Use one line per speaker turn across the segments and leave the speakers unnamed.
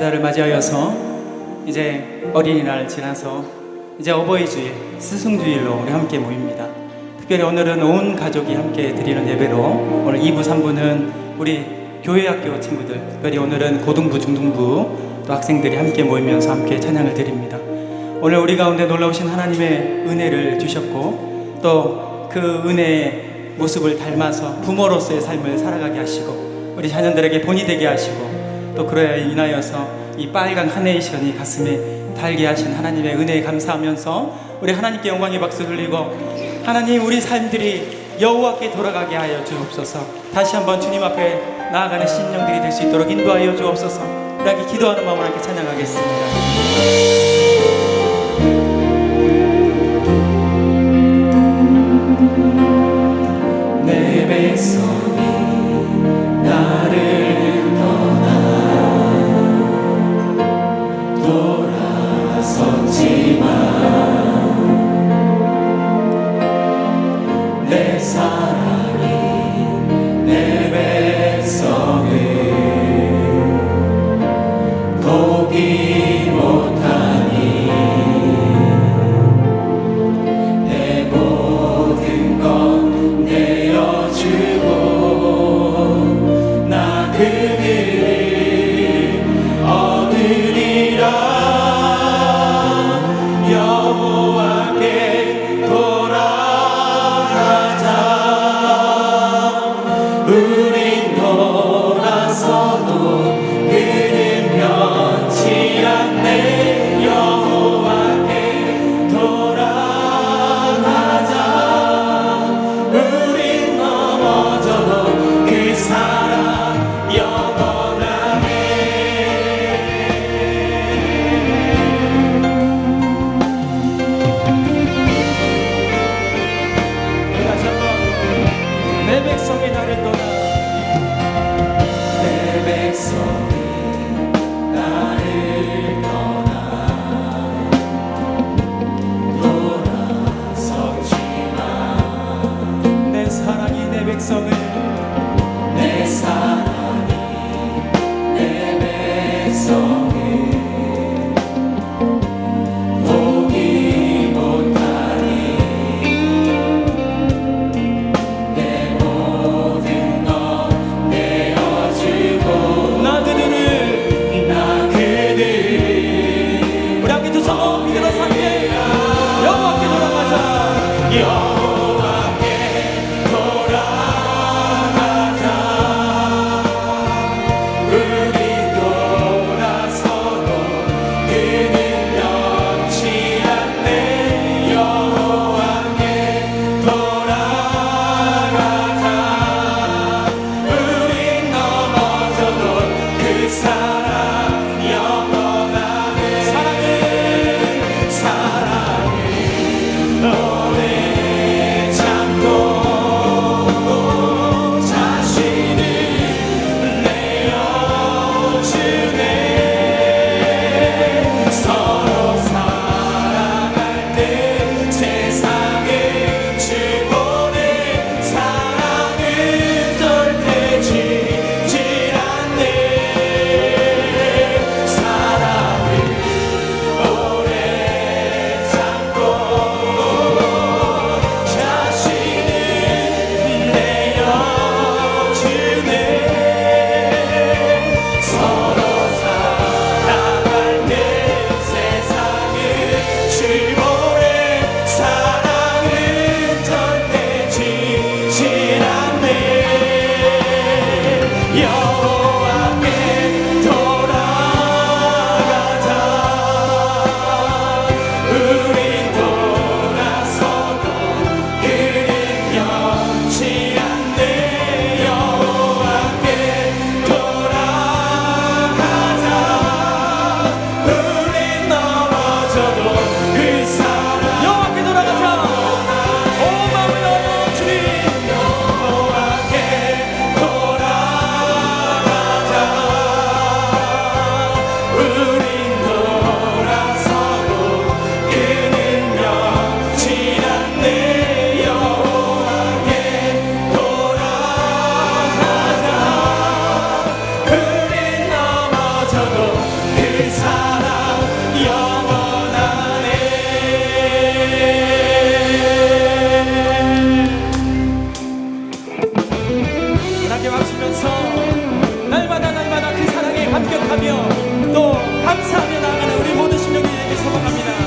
달을 맞이하여서 이제 어린이날 지나서 이제 어버이주일, 스승주일로 우리 함께 모입니다. 특별히 오늘은 온 가족이 함께 드리는 예배로 오늘 2부, 3부는 우리 교회학교 친구들, 특별히 오늘은 고등부, 중등부 또 학생들이 함께 모이면서 함께 찬양을 드립니다. 오늘 우리 가운데 놀라우신 하나님의 은혜를 주셨고 또 그 은혜의 모습을 닮아서 부모로서의 삶을 살아가게 하시고 우리 자녀들에게 본이 되게 하시고 또 그로에 인하여서 이 빨간 카네이션이 가슴에 달게 하신 하나님의 은혜에 감사하면서 우리 하나님께 영광의 박수 돌리고 하나님, 우리 삶들이 여호와께 돌아가게 하여 주옵소서. 다시 한번 주님 앞에 나아가는 신령들이 될 수 있도록 인도하여 주옵소서. 우리 함께 기도하는 마음으로 함께 찬양하겠습니다. 내 백성이 나를 떠나 돌아섰지만 내 사랑이 내 백성을 포기 못하니 내 모든 것 내어주고 나 그들을 얻으리라. 여호와께 돌아가자. 우린 돌아서도 그는 변치 않네. 여호와께 돌아가자. 우린 넘어져도 그 사랑 영원하네. 다시 한번 내 백성이 나를 떠나 고백하며 또 감사하며 나아가는 우리 모든 심령들에게 소망합니다.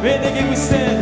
왜 내게 굳세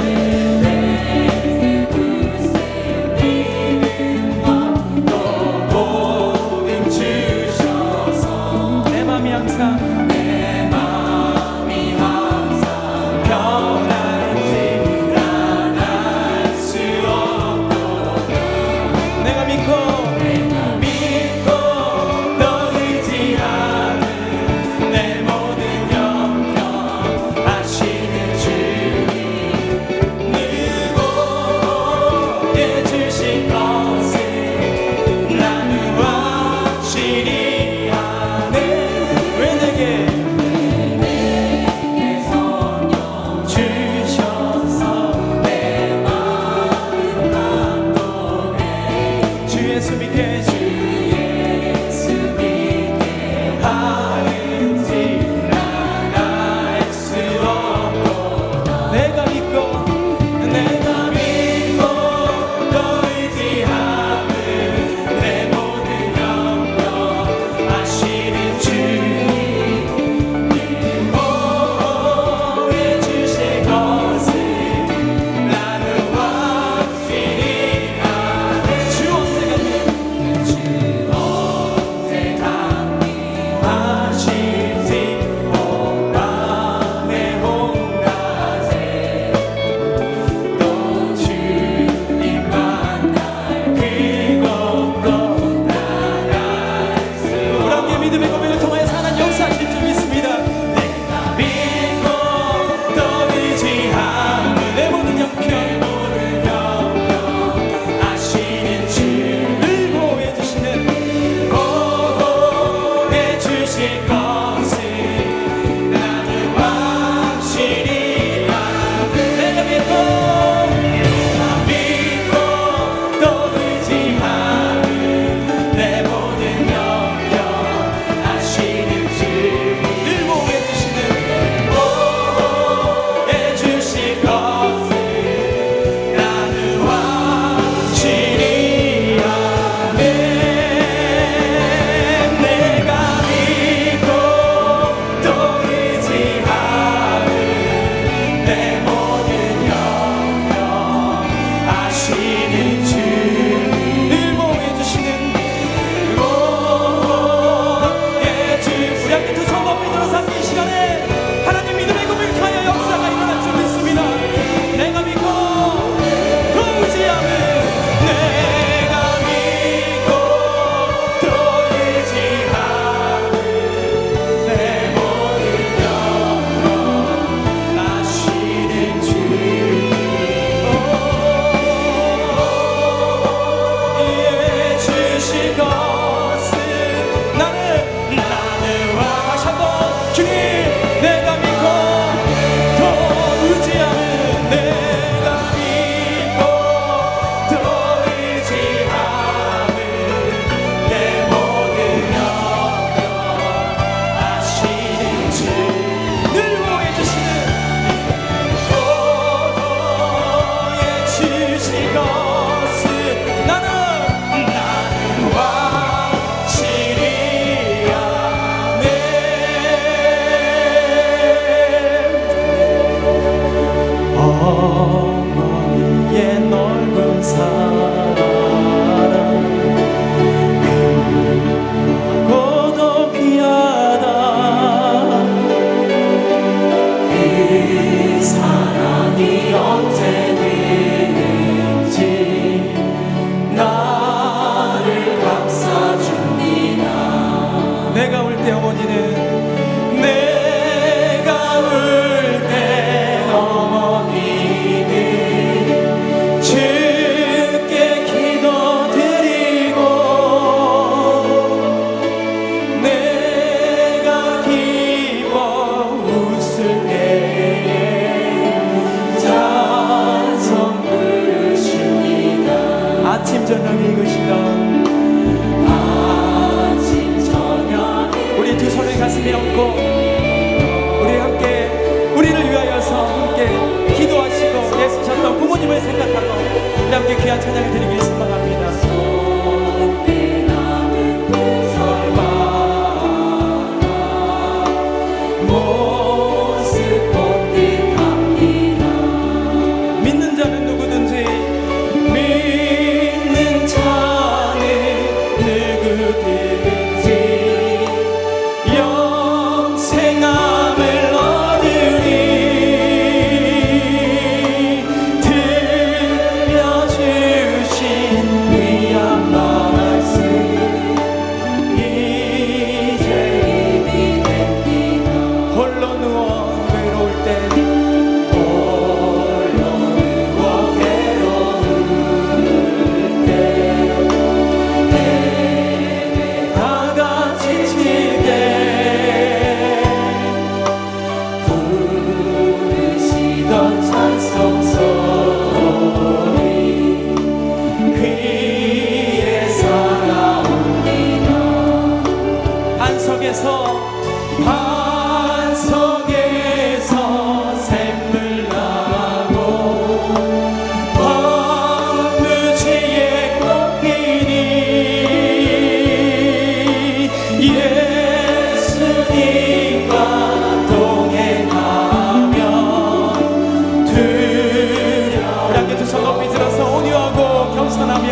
아침 저녁 이것이다. 아침 저녁 우리 두 손을 가슴에 얹고 우리 함께 우리를 위하여서 함께 기도하시고 애쓰셨던 부모님을 생각하고 우리 함께 귀한 찬양을 드리길 소망합니다. 믿는 자는 누구든지 영생함을 얻으리. 들려주신 귀한 말씀 이제 힘이 됩니다. 홀로 누워 외로울 때 반석에서 샘물 나고 황무지에 꽃피니 예수님과 동행하며 우리 함께 두 손 높이 들어서 온유하고 겸손하며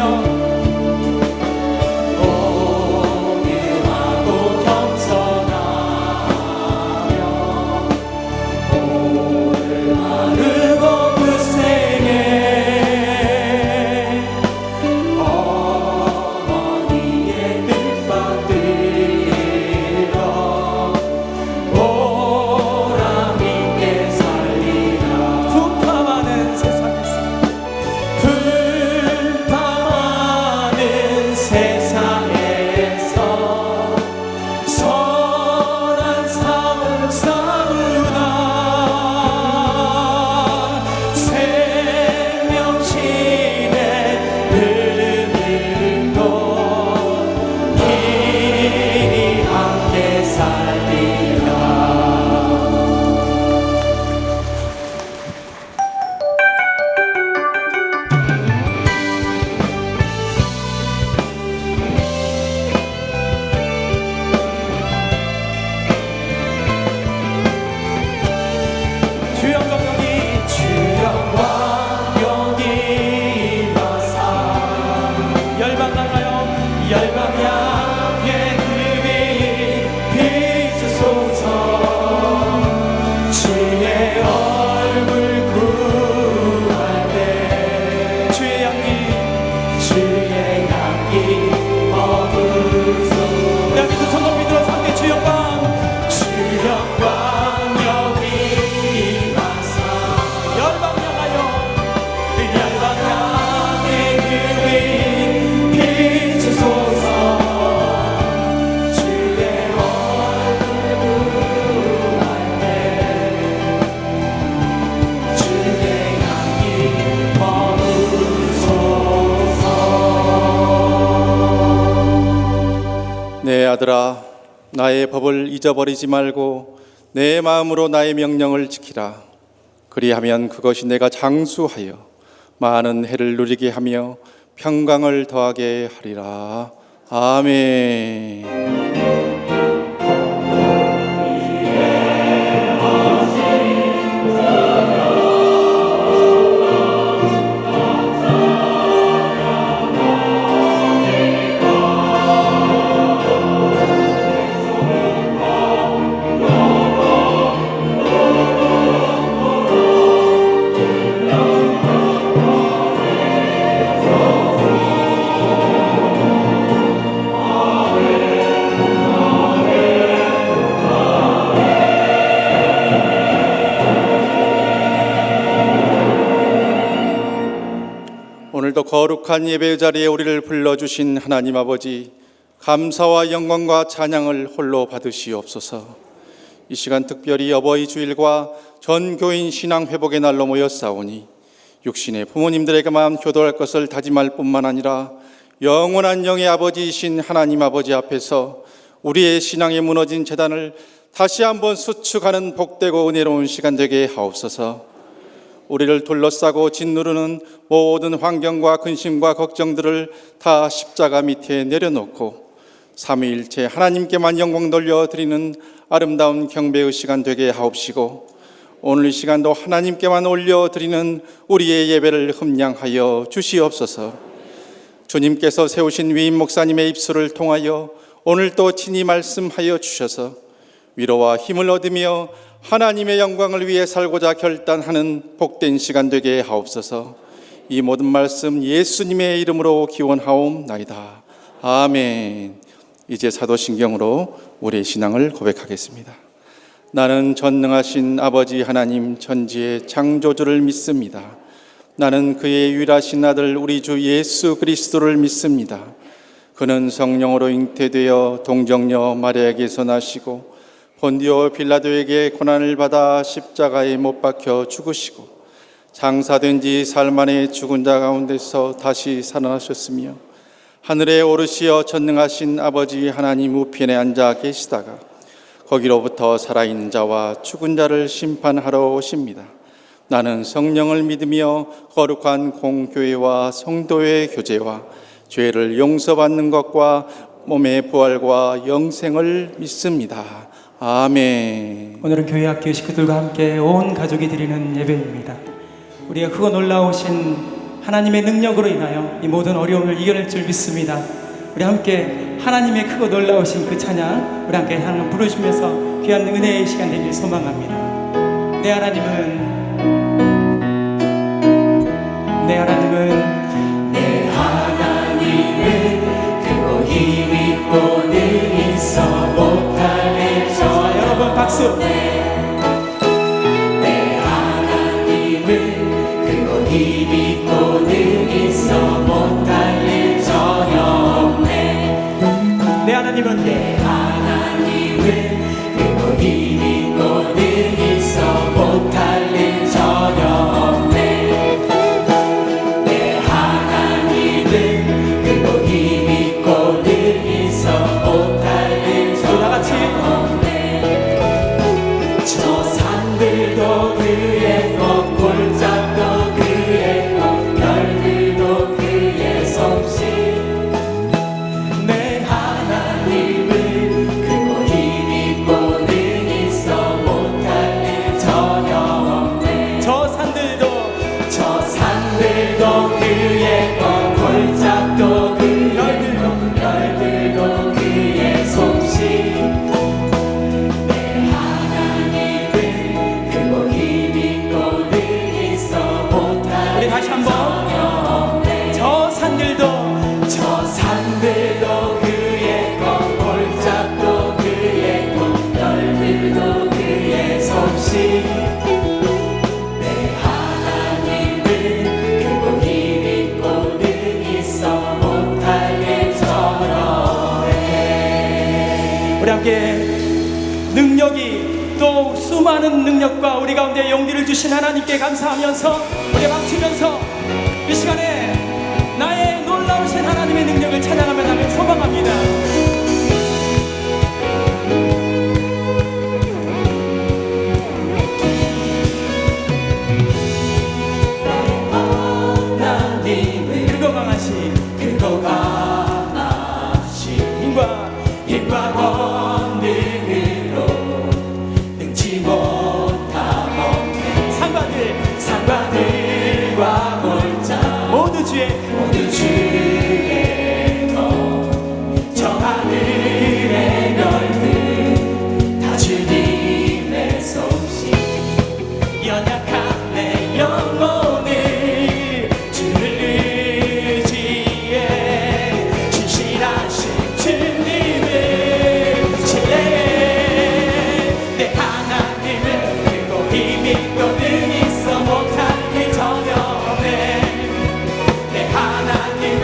내 아들아, 나의 법을 잊어버리지 말고 내 마음으로 나의 명령을 지키라. 그리하면 그것이 내가 장수하여 많은 해를 누리게 하며 평강을 더하게 하리라. 아멘. 오늘도 거룩한 예배의 자리에 우리를 불러주신 하나님 아버지, 감사와 영광과 찬양을 홀로 받으시옵소서. 이 시간 특별히 어버이 주일과 전 교인 신앙 회복의 날로 모였사오니 육신의 부모님들에게만 효도할 것을 다짐할 뿐만 아니라 영원한 영의 아버지이신 하나님 아버지 앞에서 우리의 신앙에 무너진 재단을 다시 한번 수축하는 복되고 은혜로운 시간 되게 하옵소서. 우리를 둘러싸고 짓누르는 모든 환경과 근심과 걱정들을 다 십자가 밑에 내려놓고 삼위일체 하나님께만 영광 돌려드리는 아름다운 경배의 시간 되게 하옵시고, 오늘 이 시간도 하나님께만 올려드리는 우리의 예배를 흠량하여 주시옵소서. 주님께서 세우신 위임 목사님의 입술을 통하여 오늘 또 친히 말씀하여 주셔서 위로와 힘을 얻으며 하나님의 영광을 위해 살고자 결단하는 복된 시간 되게 하옵소서. 이 모든 말씀 예수님의 이름으로 기원하옵나이다. 아멘. 이제 사도신경으로 우리의 신앙을 고백하겠습니다. 나는 전능하신 아버지 하나님 천지의 창조주를 믿습니다. 나는 그의 유일하신 아들 우리 주 예수 그리스도를 믿습니다. 그는 성령으로 잉태되어 동정녀 마리아에게서 나시고 본디오 빌라도에게 고난을 받아 십자가에 못 박혀 죽으시고 장사된 지 사흘 만에 죽은 자 가운데서 다시 살아나셨으며 하늘에 오르시어 전능하신 아버지 하나님 우편에 앉아 계시다가 거기로부터 살아있는 자와 죽은 자를 심판하러 오십니다. 나는 성령을 믿으며 거룩한 공교회와 성도의 교제와 죄를 용서받는 것과 몸의 부활과 영생을 믿습니다. 아멘.
오늘은 교회 학교 식구들과 함께 온 가족이 드리는 예배입니다. 우리가 크고 놀라우신 하나님의 능력으로 인하여 이 모든 어려움을 이겨낼 줄 믿습니다. 우리 함께 하나님의 크고 놀라우신 그 찬양 우리 함께 하나님 부르시면서 귀한 은혜의 시간 되길 소망합니다. 내 하나님은
크고 힘있고 늘 있어 못할 일
자, 여러분 박수.
내 하나님은 크고 힘있고 늘 있어 못할 일 전혀 없네.
내 하나님은
크고 힘있고 늘 있어 못할 일 전혀 없네. 내 하나님은 크고 힘있고 늘 있어 못할 일 전혀 없네. 저 산들도 그의 것, 골짜기도 그의 것, 별들도 그의 솜씨. 내 하나님은 크고 힘있고 늘 있어 못할 일 전혀 없네.
저 산들도
그의 것, 골짜기도 그의 것, 별들도 그의 솜씨. 내 하나님은 크고 힘있고 늘 있어 못할
우리 다시 한번 저 산들도
그의 것, 골짜기도 그의 것, 별들도 그의 솜씨. 내 하나님은 크고 힘있고 늘 있어 못할 일 전혀 해.
우리 함께 능력이 또 수많은 능력과 우리 가운데 용기를 주신 하나님께 감사하면서 우리 박치면서 이 시간에 나의 놀라우신 하나님의 능력을 찬양하며 나를 소망합니다.
하나님은
크고 강하신
크고 강하신 힘과 권능으로 능치 못함 산과들과 골짜
모두 주의
것, 저 하늘의 별들 다 주님의 솜씨. 연약한 내 영혼을 주를 의지해 진실하신 주님을 신뢰해. 내 하나님은 크고 힘있고 늘 있어 못할 일 전혀 없네. 내 하나님은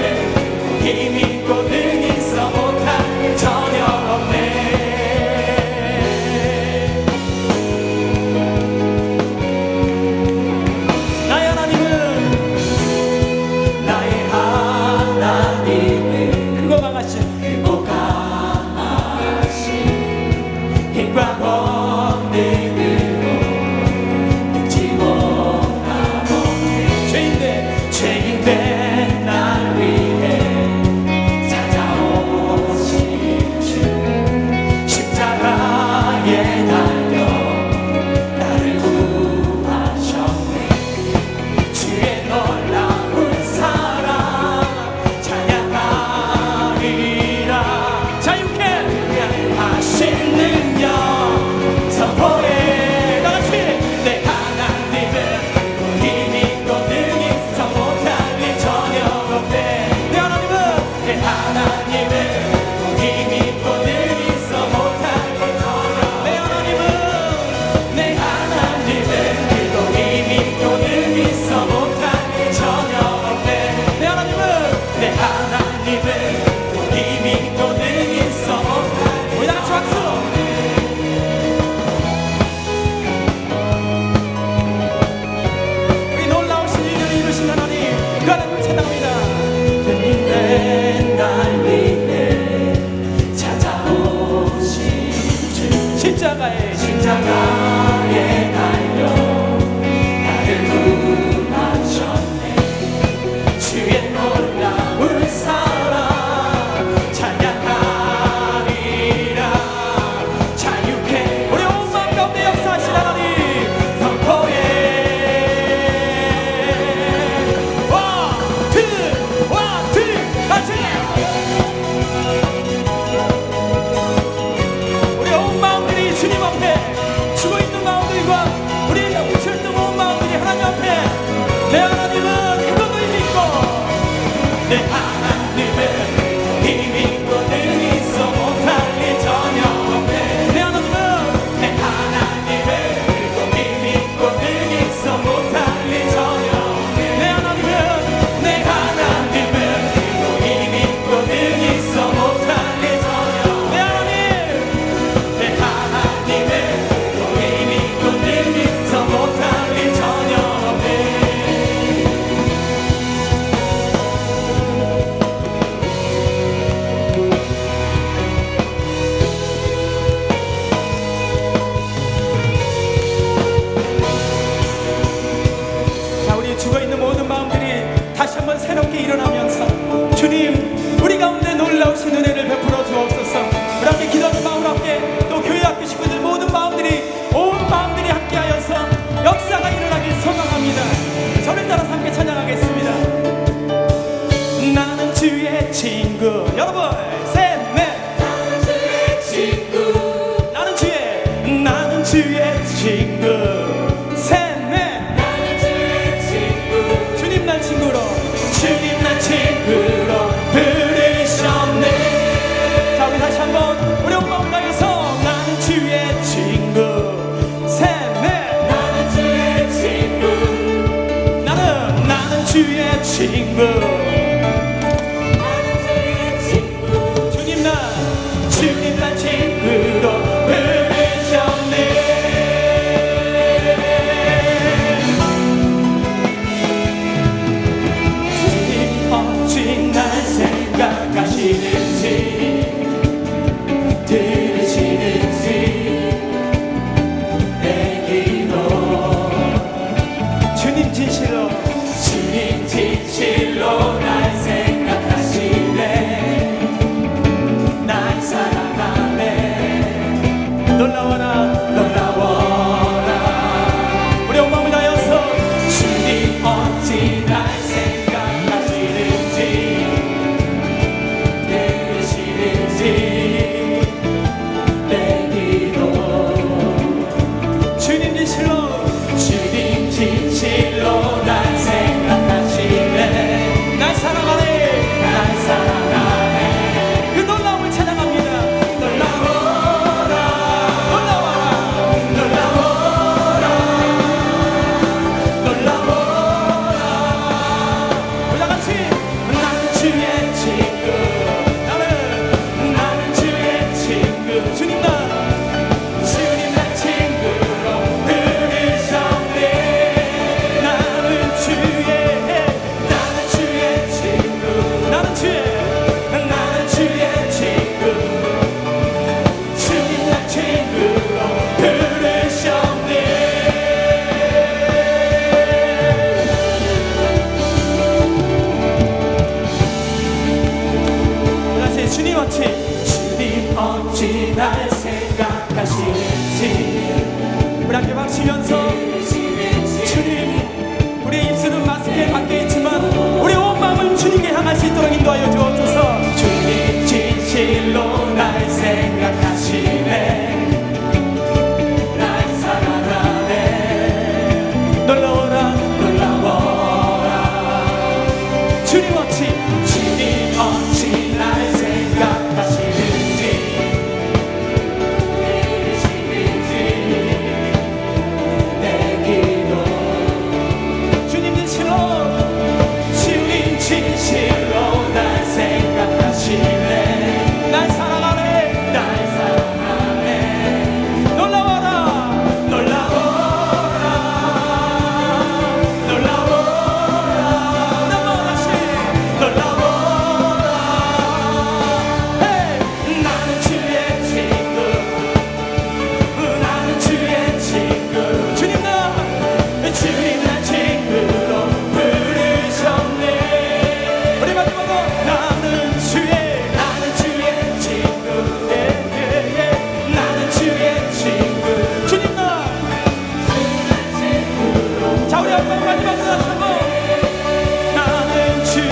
된 날 위해 찾아오신 주 십자가에 달려 나를 구하셨네. 주의 놀라운 사랑 찬양하리라. 자유케 하신 능력 선포해. 다같이 내 하나님은 힘이 있고 능히 서 못할 일 전혀 없네. 내 하나님은 힘이 있고 능히 서 못할 일 전혀. 내 하나님은 그도 힘이 있고 능히 서 못할 일 전혀 없네. 내 하나님은 힘이 있고 능히 서 못할 일. 우리 다같이 박수. 이 놀라우신 일을 이루신 하나님, 그 하나님 찬양합니다. 날 위해 찾아오신 주 십자가에 달려 나를 구하셨네. 주의 놀라운 사랑 찬양하리라. 자유케 우리 온 마음 가운데 역사하신 하나님 선포해. 원투 같이 우리 온 마음들이 주님 앞에 죽어있는 마음들과 우리 뭉쳐있는 온 마음들이 하나님 앞에 내 하나님은 그것도 힘이 있고 내 하나님은 힘이 있고 능히 서 못할 일 전혀 없네. 내 하나님은 그도 힘이 있고 능히 서 못할 일 전혀 없네. 내 하나님은 그도 힘이 있고 능히 서 못할 일 전혀 없네. 내 하나님은 그도 힘이 있고 능히 서 못할 일 전혀 없네. 자, 우리 죽어있는 모든 마음들이 다시 한번 새롭게 일어나면서 주님 우리 가운데 놀라우신 은혜를 베풀어 주옵소서. 우리 함께 기도하는 마음으로 함께 또 교회 학교 식구들 모든 마음들이 온 마음들이 함께하여서 역사가 일어나길 소망합니다. 저를 따라서 함께 찬양하겠습니다. 나는 주의 친구. 여러분 셋넷. 나는 주의 친구. 나는 주의 친구. 셋넷. 주님 날 친구로 부르셨네. 자, 우리 다시 한번 우리 온 마음 다해서 나는 주의 친구. 셋넷. 나는 주의 친구. 주님 날 친구로 부르셨네. 주님 어찌 날 생각하시는지 들으시는지 내 기도 주님 진실로 생각하시네. 날 사랑하네. 놀라워라 놀라워라. 주님 어찌 날 생각하시는지 믿으시는지 내 기도. 주님 진실로 날 생각하시네. 날 사랑하네. 놀라워라 놀라워라 놀라워라. 너무나시 놀라워라. 헤이. 나는 주의 친구. 나는 주의 친구. 주님 날 친구로 부르셨네. 우리 마지막으로 나는 주의 친구. 나는 주의 친구. 주님 나 친구로. 자 우리 한번 마지막으로 하고 나는 주의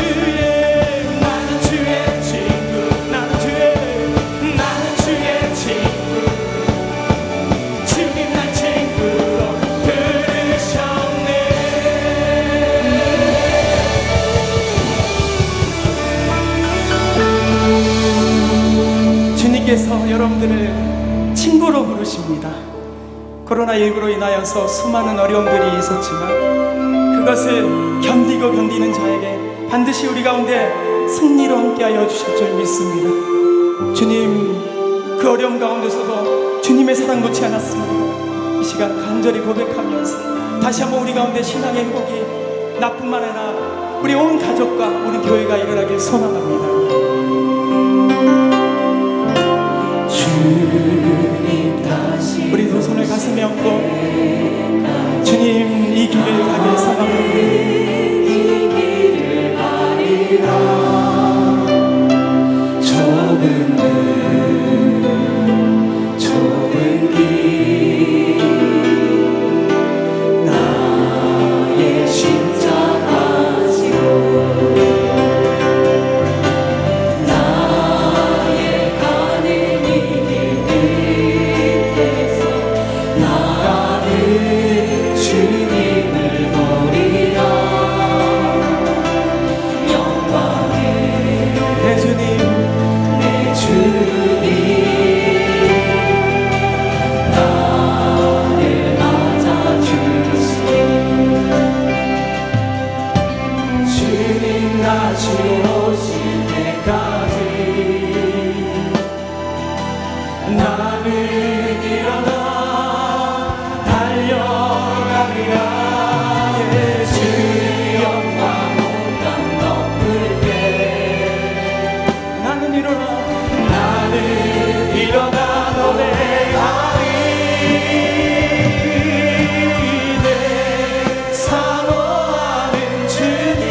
친구. 나는 주의 친구. 주님 날 친구로 부르셨네. 주님께서 여러분들을 친구로 부르십니다. 코로나19로 인하여서 수많은 어려움들이 있었지만 그것을 견디고 견디는 자에게 반드시 우리 가운데 승리로 함께하여 주실 줄 믿습니다. 주님 그 어려움 가운데서도 주님의 사랑 놓지 않았습니다. 이 시간 간절히 고백하면서 다시 한번 우리 가운데 신앙의 회복이 나뿐만 아니라 우리 온 가족과 우리 교회가 일어나길 소망합니다. 우리 두 손을 가슴에 얹고 주님 이 길을 가길 소망합니다. 좁은 길 나의 십자가 지고 나의 가는 이 길 끝에서 나가는 주님을 버리라. 영광의 내 주님 나를 맞아주시니 주님 다시 오실 때까지 나는 일어나 달려가리라. 예수의 영광 온땅 덮을게. 나는 일어나 노래하리. 내 사모하는 주님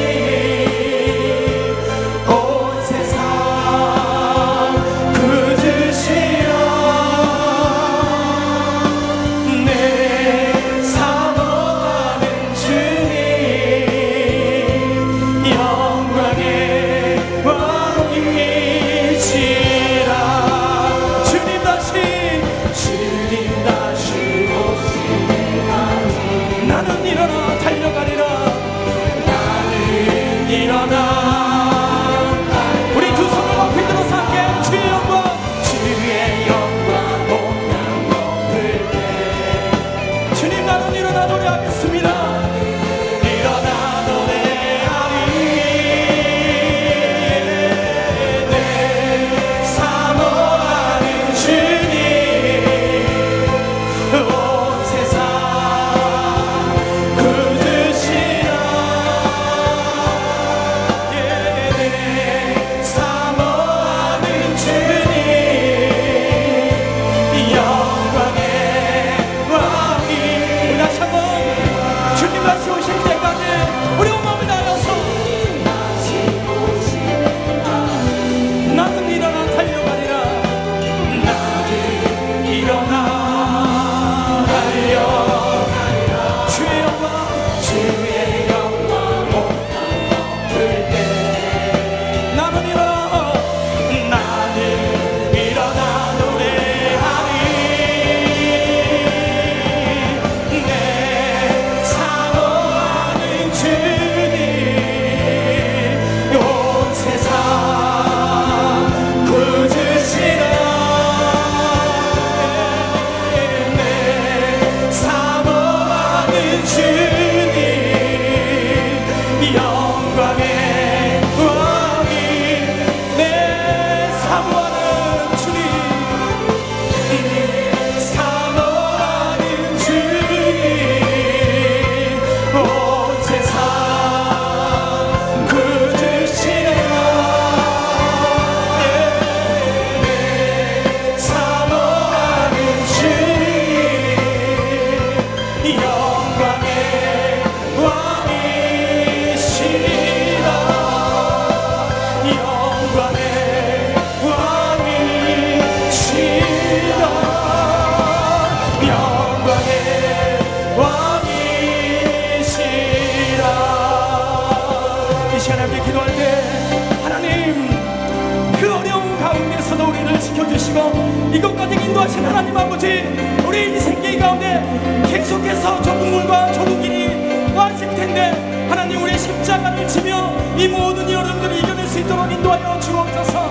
주시고 이것까지 인도하신 하나님 아버지, 우리 인생길 가운데 계속해서 좁은 물과 좁은 길이 와실 텐데 하나님, 우리 십자가를 지며 이 모든 여러분들을 이겨낼 수 있도록 인도하여 주옵소서.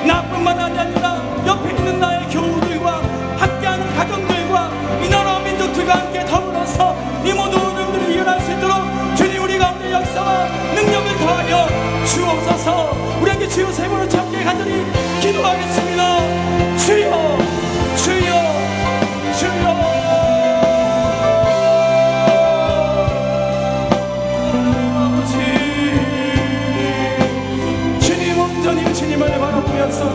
나뿐만 아니라 옆에 있는 나의 교우들과 함께하는 가정들과 이 나라 민족들과 함께 더불어서 이 모든 어려움들을 이겨낼 수 있도록 주님 우리 가운데 역사와 능력을 더하여 주옵소서. 우리에게 주여 세 번을 함께 간절히 기도하겠습니다. 주여, 주여, 주여. 주님을 바라보면서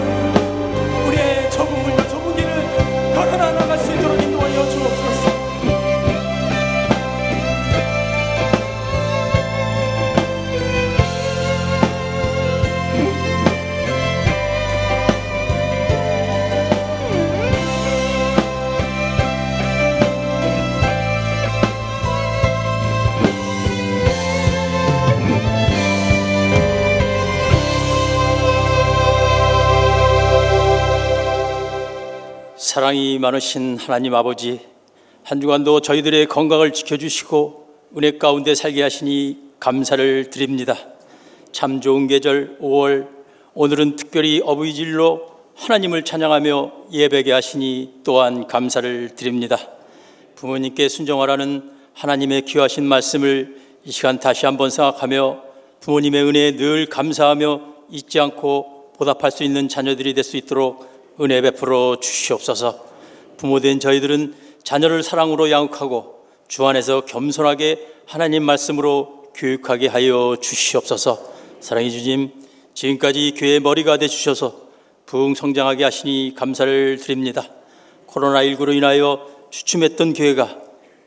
우리의 좁은 물과 좁은 길을 걸어 나아갈 수 있도록 인도하여 주옵소서.
사랑이 많으신 하나님 아버지, 한 주간도 저희들의 건강을 지켜주시고 은혜 가운데 살게 하시니 감사를 드립니다. 참 좋은 계절 5월, 오늘은 특별히 어버이질로 하나님을 찬양하며 예배게 하시니 또한 감사를 드립니다. 부모님께 순종하라는 하나님의 귀하신 말씀을 이 시간 다시 한번 생각하며 부모님의 은혜에 늘 감사하며 잊지 않고 보답할 수 있는 자녀들이 될 수 있도록 은혜 베풀어 주시옵소서. 부모된 저희들은 자녀를 사랑으로 양육하고 주 안에서 겸손하게 하나님 말씀으로 교육하게 하여 주시옵소서. 사랑해 주님, 지금까지 교회의 머리가 되주셔서 부흥 성장하게 하시니 감사를 드립니다. 코로나19로 인하여 주춤했던 교회가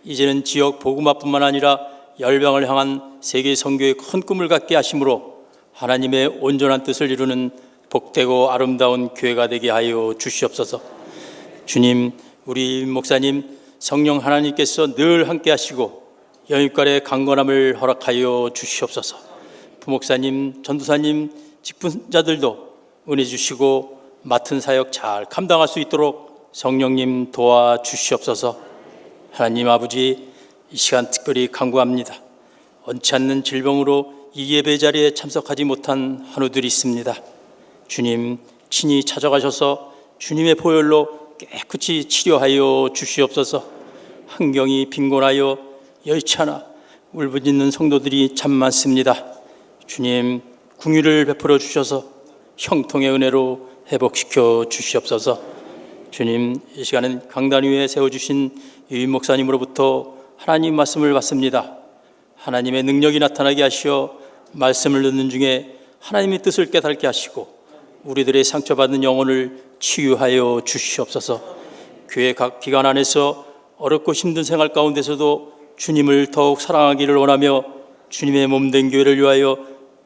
이제는 지역 복음화뿐만 아니라 열방을 향한 세계 선교의 큰 꿈을 갖게 하심으로 하나님의 온전한 뜻을 이루는 복되고 아름다운 교회가 되게 하여 주시옵소서. 주님, 우리 목사님, 성령 하나님께서 늘 함께 하시고 영육간의 강건함을 허락하여 주시옵소서. 부목사님, 전도사님, 직분자들도 은혜 주시고 맡은 사역 잘 감당할 수 있도록 성령님 도와주시옵소서. 하나님 아버지, 이 시간 특별히 간구합니다. 원치 않는 질병으로 이 예배 자리에 참석하지 못한 한우들이 있습니다. 주님, 친히 찾아가셔서 주님의 보혈로 깨끗이 치료하여 주시옵소서. 환경이 빈곤하여 여의치 않아 울부짖는 성도들이 참 많습니다. 주님, 긍휼을 베풀어 주셔서 형통의 은혜로 회복시켜 주시옵소서. 주님, 이 시간은 강단 위에 세워주신 유인 목사님으로부터 하나님 말씀을 받습니다. 하나님의 능력이 나타나게 하시어 말씀을 듣는 중에 하나님의 뜻을 깨닫게 하시고 우리들의 상처받은 영혼을 치유하여 주시옵소서. 교회 각 기관 안에서 어렵고 힘든 생활 가운데서도 주님을 더욱 사랑하기를 원하며 주님의 몸된 교회를 위하여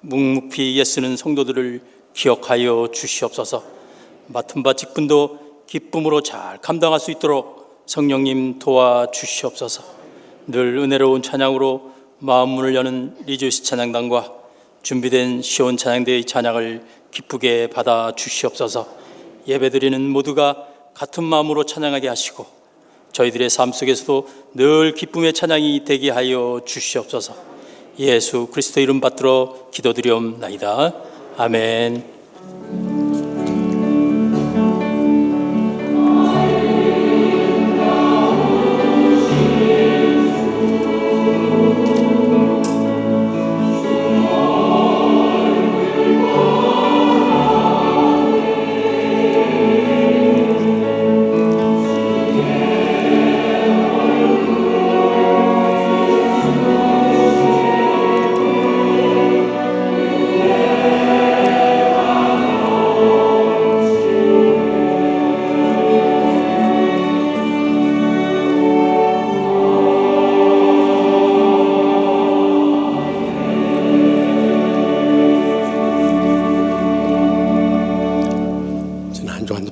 묵묵히 애쓰는 성도들을 기억하여 주시옵소서. 맡은 바 직분도 기쁨으로 잘 감당할 수 있도록 성령님 도와주시옵소서. 늘 은혜로운 찬양으로 마음 문을 여는 리조이스 찬양단과 준비된 시온 찬양대의 찬양을 기쁘게 받아 주시옵소서. 예배드리는 모두가 같은 마음으로 찬양하게 하시고 저희들의 삶 속에서도 늘 기쁨의 찬양이 되게 하여 주시옵소서. 예수 그리스도 이름 받들어 기도드리옵나이다. 아멘.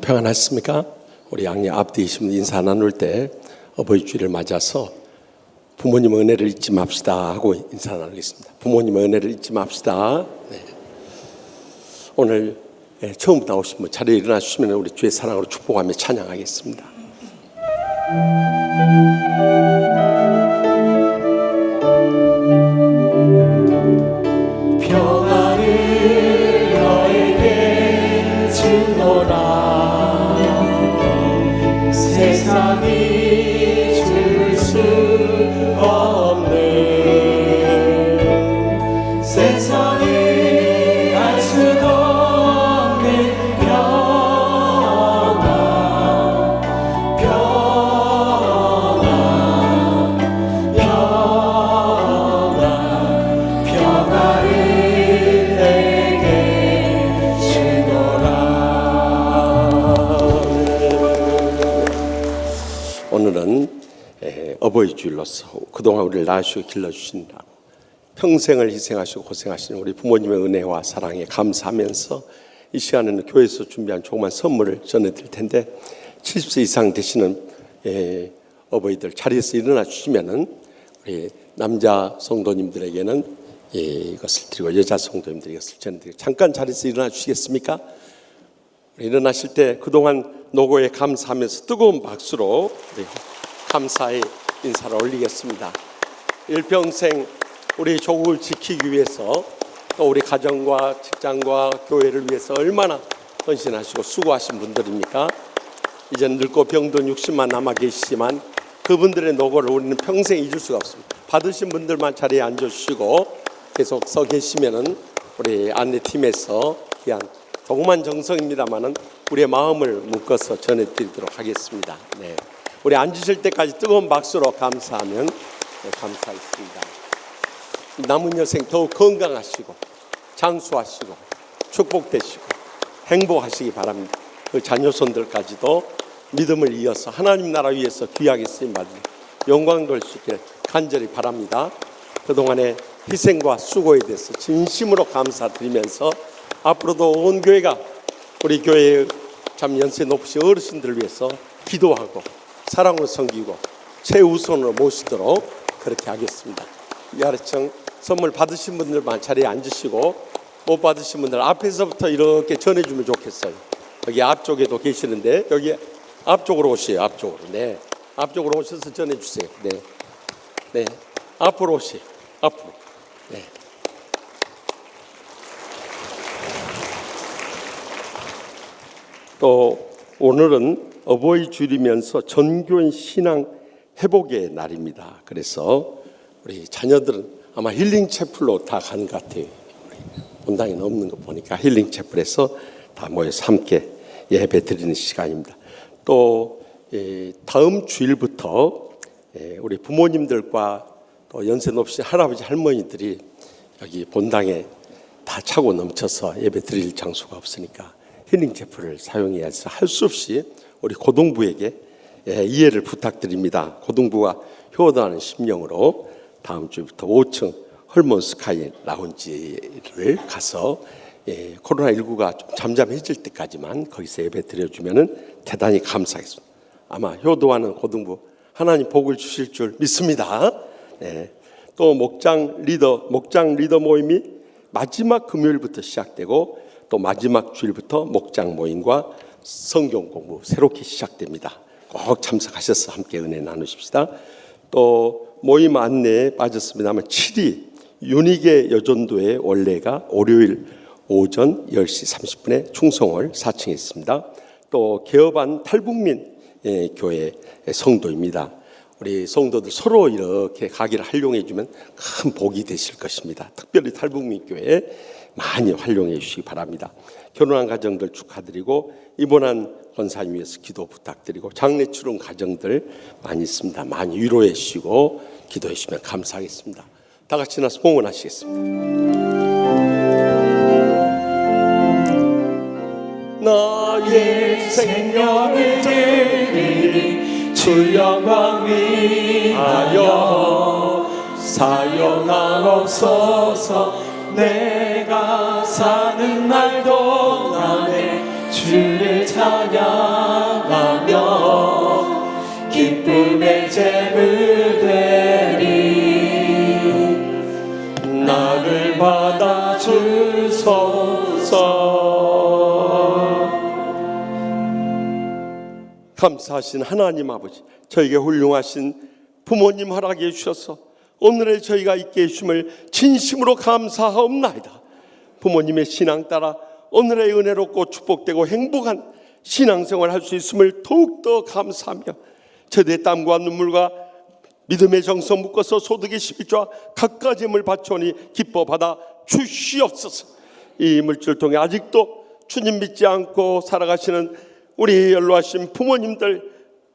평안하십니까? 우리 양녀 앞뒤이신 인사 나눌 때 어버이 주일을 맞아서 부모님 은혜를 잊지 맙시다 하고 인사 나누겠습니다. 부모님 은혜를 잊지 맙시다. 네. 오늘 처음부터 나오신 분 자리에 일어나 주시면 우리 주의 사랑으로 축복하며 찬양하겠습니다.
평안을 너에게 주노라. 세상이 줄 수 없는, 세상이 알 수도 없는 평안, 평안, 평안, 평안을 내게 주노라.
오늘은 어버이 주일로서 그동안 우리를 낳으시고 길러주신다고 평생을 희생하시고 고생하시는 우리 부모님의 은혜와 사랑에 감사하면서 이 시간에는 교회에서 준비한 조그만 선물을 전해드릴 텐데 70세 이상 되시는 어버이들 자리에서 일어나 주시면은 우리 남자 성도님들에게는 이것을 드리고 여자 성도님들에게 이것을 전해드리고 잠깐 자리에서 일어나 주시겠습니까? 일어나실 때 그동안 노고에 감사하면서 뜨거운 박수로 우리 감사의 인사를 올리겠습니다. 일평생 우리 조국을 지키기 위해서 또 우리 가정과 직장과 교회를 위해서 얼마나 헌신하시고 수고하신 분들입니까? 이제는 늙고 병든 60만 남아 계시지만 그분들의 노고를 우리는 평생 잊을 수가 없습니다. 받으신 분들만 자리에 앉아주시고 계속 서 계시면은 우리 안내팀에서 귀한 조그만 정성입니다만은 우리의 마음을 묶어서 전해드리도록 하겠습니다. 네. 우리 앉으실 때까지 뜨거운 박수로 감사하면 감사했습니다. 남은 여생 더욱 건강하시고 장수하시고 축복되시고 행복하시기 바랍니다. 그 자녀손들까지도 믿음을 이어서 하나님 나라 위해서 귀하게 쓰임받는 영광 돌 수 있기를 간절히 바랍니다. 그동안의 희생과 수고에 대해서 진심으로 감사드리면서 앞으로도 온 교회가 우리 교회의 참 연세 높으신 어르신들을 위해서 기도하고 사랑으로 섬기고 최우선으로 모시도록 그렇게 하겠습니다. 위아래청 선물 받으신 분들만 자리에 앉으시고 못 받으신 분들 앞에서부터 이렇게 전해주면 좋겠어요. 여기 앞쪽에도 계시는데 여기 앞쪽으로 오세요. 앞쪽으로. 네, 앞쪽으로 오셔서 전해주세요. 네, 네, 앞으로 오세요. 앞으로. 네. 또 오늘은 어버이 주일이면서 전교인 신앙 회복의 날입니다. 그래서 우리 자녀들은 아마 힐링 채플로 다 간 것 같아요. 본당에는 없는 거 보니까 힐링 채플에서 다 모여서 함께 예배 드리는 시간입니다. 또 다음 주일부터 우리 부모님들과 또 연세 높으신 할아버지 할머니들이 여기 본당에 다 차고 넘쳐서 예배 드릴 장소가 없으니까 힐링 채플을 사용해야 해서 할 수 없이 우리 고등부에게 이해를 부탁드립니다. 고등부가 효도하는 심령으로 다음 주부터 5층 헐몬 스카이 라운지를 가서 코로나19가 좀 잠잠해질 때까지만 거기서 예배 드려주면은 대단히 감사하겠습니다. 아마 효도하는 고등부 하나님 복을 주실 줄 믿습니다. 또 목장 리더 모임이 마지막 금요일부터 시작되고 또 마지막 주일부터 목장 모임과 성경 공부 새롭게 시작됩니다. 꼭 참석하셔서 함께 은혜 나누십시다. 또 모임 안내에 빠졌습니다만 7위 윤희계 여전도의 원래가 월요일 오전 10시 30분에 충성을 4층에 있습니다. 또 개업한 탈북민 교회 성도입니다. 우리 성도들 서로 이렇게 가게를 활용해 주면 큰 복이 되실 것입니다. 특별히 탈북민 교회 많이 활용해 주시기 바랍니다. 결혼한 가정들 축하드리고 입원한 권사님 위해서 기도 부탁드리고 장례 치른 가정들 많이 있습니다. 많이 위로해 주시고 기도해 주시면 감사하겠습니다. 다 같이 나서 봉헌하시겠습니다.
나의 생명을 드리니 주 영광 위하여 사용하옵소서. 내가 사는 날 동안에 주를 찬양하며 기쁨의 제물 되리. 나를 받아 주소서.
감사하신 하나님 아버지, 저에게 훌륭하신 부모님 허락해 주셔서 오늘의 저희가 있게 해주심을 진심으로 감사하옵나이다. 부모님의 신앙 따라 오늘의 은혜롭고 축복되고 행복한 신앙생활 할 수 있음을 더욱더 감사하며 저들의 땀과 눈물과 믿음의 정성 묶어서 소득의 11조와 갖가지 힘을 바쳐오니 기뻐 받아 주시옵소서. 이 물질 통해 아직도 주님 믿지 않고 살아가시는 우리 연로하신 부모님들,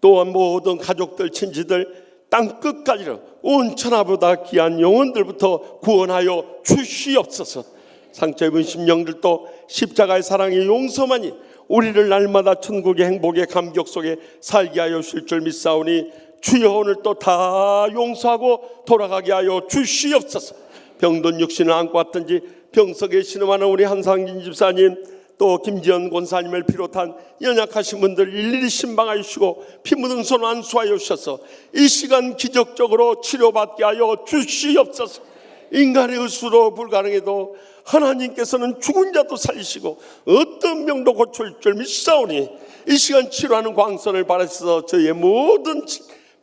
또한 모든 가족들, 친지들, 땅 끝까지로 온 천하보다 귀한 영혼들부터 구원하여 주시옵소서. 상처 입은 심령들도 십자가의 사랑의 용서만이 우리를 날마다 천국의 행복의 감격 속에 살게 하여 주실 줄 믿사오니 주여 오늘 또 다 용서하고 돌아가게 하여 주시옵소서. 병든 육신을 안고 왔든지 병석에 신음하는 우리 한상진 집사님, 또 김지연 권사님을 비롯한 연약하신 분들 일일이 신방하여 주시고 피 묻은 손 안수하여 주셔서 이 시간 기적적으로 치료받게 하여 주시옵소서. 인간의 의수로 불가능해도 하나님께서는 죽은 자도 살리시고 어떤 병도 고칠 줄 믿사오니 이 시간 치료하는 광선을 발하셔서 저희의 모든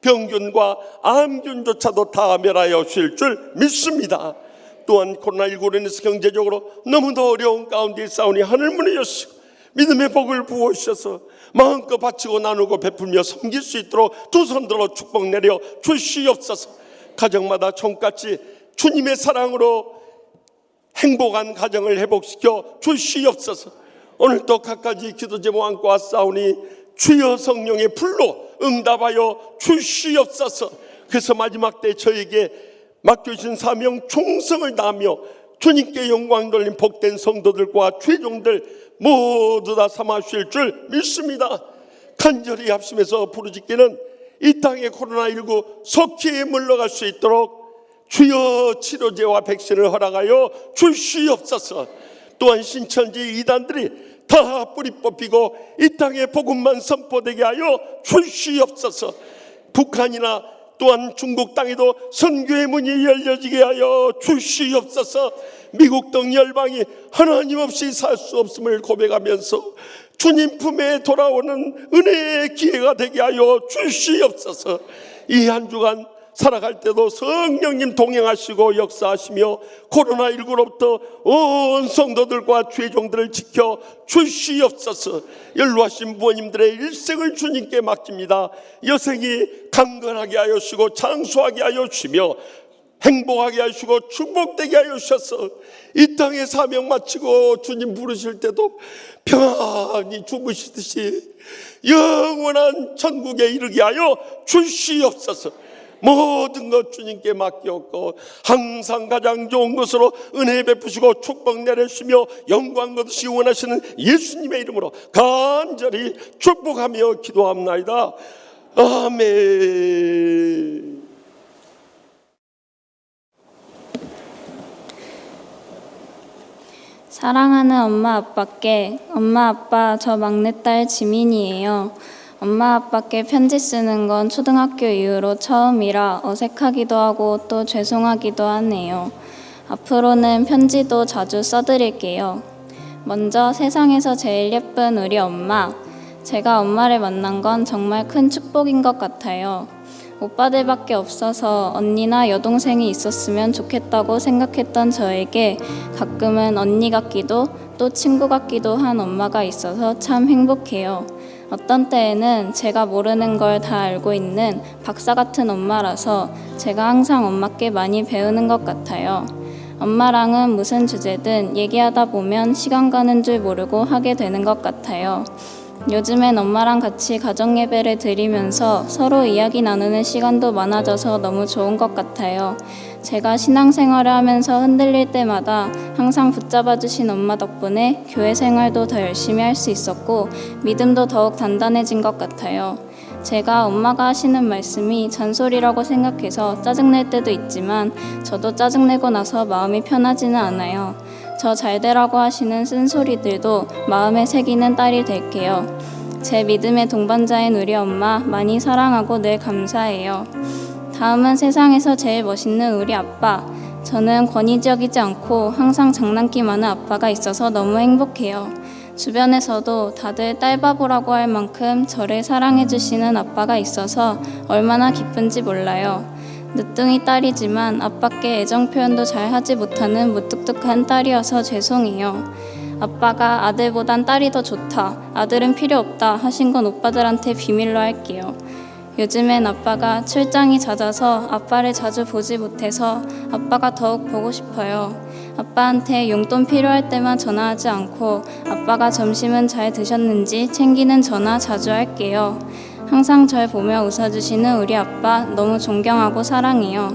병균과 암균조차도 다 멸하여 주실 줄 믿습니다. 또한 코로나19로 인해서 경제적으로 너무도 어려운 가운데 있사오니 하늘문을 여시고 믿음의 복을 부어주셔서 마음껏 바치고 나누고 베풀며 섬길 수 있도록 두 손 들어 축복 내려 주시옵소서. 가정마다 종같이 주님의 사랑으로 행복한 가정을 회복시켜 주시옵소서. 오늘도 갖가지 기도 제목 안고 왔사오니 주여 성령의 불로 응답하여 주시옵소서. 그래서 마지막 때 저에게 맡겨주신 사명 충성을 다하며 주님께 영광 돌린 복된 성도들과 죄종들 모두 다 삼아주실 줄 믿습니다. 간절히 합심해서 부르짖기는 이 땅의 코로나19 속히 물러갈 수 있도록 주여 치료제와 백신을 허락하여 주시옵소서. 또한 신천지 이단들이 다 뿌리 뽑히고 이 땅에 복음만 선포되게 하여 주시옵소서. 북한이나 또한 중국 땅에도 선교의 문이 열려지게 하여 주시옵소서. 미국 등 열방이 하나님 없이 살 수 없음을 고백하면서 주님 품에 돌아오는 은혜의 기회가 되게 하여 주시옵소서. 이 한 주간 살아갈 때도 성령님 동행하시고 역사하시며 코로나19로부터 온 성도들과 죄종들을 지켜 주시옵소서. 연로하신 부모님들의 일생을 주님께 맡깁니다. 여생이 강건하게 하여 주시고 장수하게 하여 주시며 행복하게 하시고 축복되게 하여 주셔서 이 땅에 사명 마치고 주님 부르실 때도 평안히 주무시듯이 영원한 천국에 이르게 하여 주시옵소서. 모든 것 주님께 맡겼고 항상 가장 좋은 것으로 은혜 베푸시고 축복 내려주시며 영광 거두시 원하시는 예수님의 이름으로 간절히 축복하며 기도합나이다. 아멘.
사랑하는 엄마 아빠께, 엄마 아빠 저 막내딸 지민이에요. 엄마 아빠께 편지 쓰는 건 초등학교 이후로 처음이라 어색하기도 하고 또 죄송하기도 하네요. 앞으로는 편지도 자주 써드릴게요. 먼저 세상에서 제일 예쁜 우리 엄마. 제가 엄마를 만난 건 정말 큰 축복인 것 같아요. 오빠들밖에 없어서 언니나 여동생이 있었으면 좋겠다고 생각했던 저에게 가끔은 언니 같기도 또 친구 같기도 한 엄마가 있어서 참 행복해요. 어떤 때에는 제가 모르는 걸 다 알고 있는 박사 같은 엄마라서 제가 항상 엄마께 많이 배우는 것 같아요. 엄마랑은 무슨 주제든 얘기하다 보면 시간 가는 줄 모르고 하게 되는 것 같아요. 요즘엔 엄마랑 같이 가정예배를 드리면서 서로 이야기 나누는 시간도 많아져서 너무 좋은 것 같아요. 제가 신앙생활을 하면서 흔들릴 때마다 항상 붙잡아 주신 엄마 덕분에 교회 생활도 더 열심히 할 수 있었고 믿음도 더욱 단단해진 것 같아요. 제가 엄마가 하시는 말씀이 잔소리라고 생각해서 짜증낼 때도 있지만 저도 짜증내고 나서 마음이 편하지는 않아요. 저 잘되라고 하시는 쓴소리들도 마음에 새기는 딸이 될게요. 제 믿음의 동반자인 우리 엄마 많이 사랑하고 늘 감사해요. 다음은 세상에서 제일 멋있는 우리 아빠. 저는 권위적이지 않고 항상 장난기 많은 아빠가 있어서 너무 행복해요. 주변에서도 다들 딸바보라고 할 만큼 저를 사랑해 주시는 아빠가 있어서 얼마나 기쁜지 몰라요. 늦둥이 딸이지만 아빠께 애정 표현도 잘 하지 못하는 무뚝뚝한 딸이어서 죄송해요. 아빠가 아들보단 딸이 더 좋다, 아들은 필요 없다 하신 건 오빠들한테 비밀로 할게요. 요즘엔 아빠가 출장이 잦아서 아빠를 자주 보지 못해서 아빠가 더욱 보고 싶어요. 아빠한테 용돈 필요할 때만 전화하지 않고 아빠가 점심은 잘 드셨는지 챙기는 전화 자주 할게요. 항상 절 보며 웃어주시는 우리 아빠 너무 존경하고 사랑해요.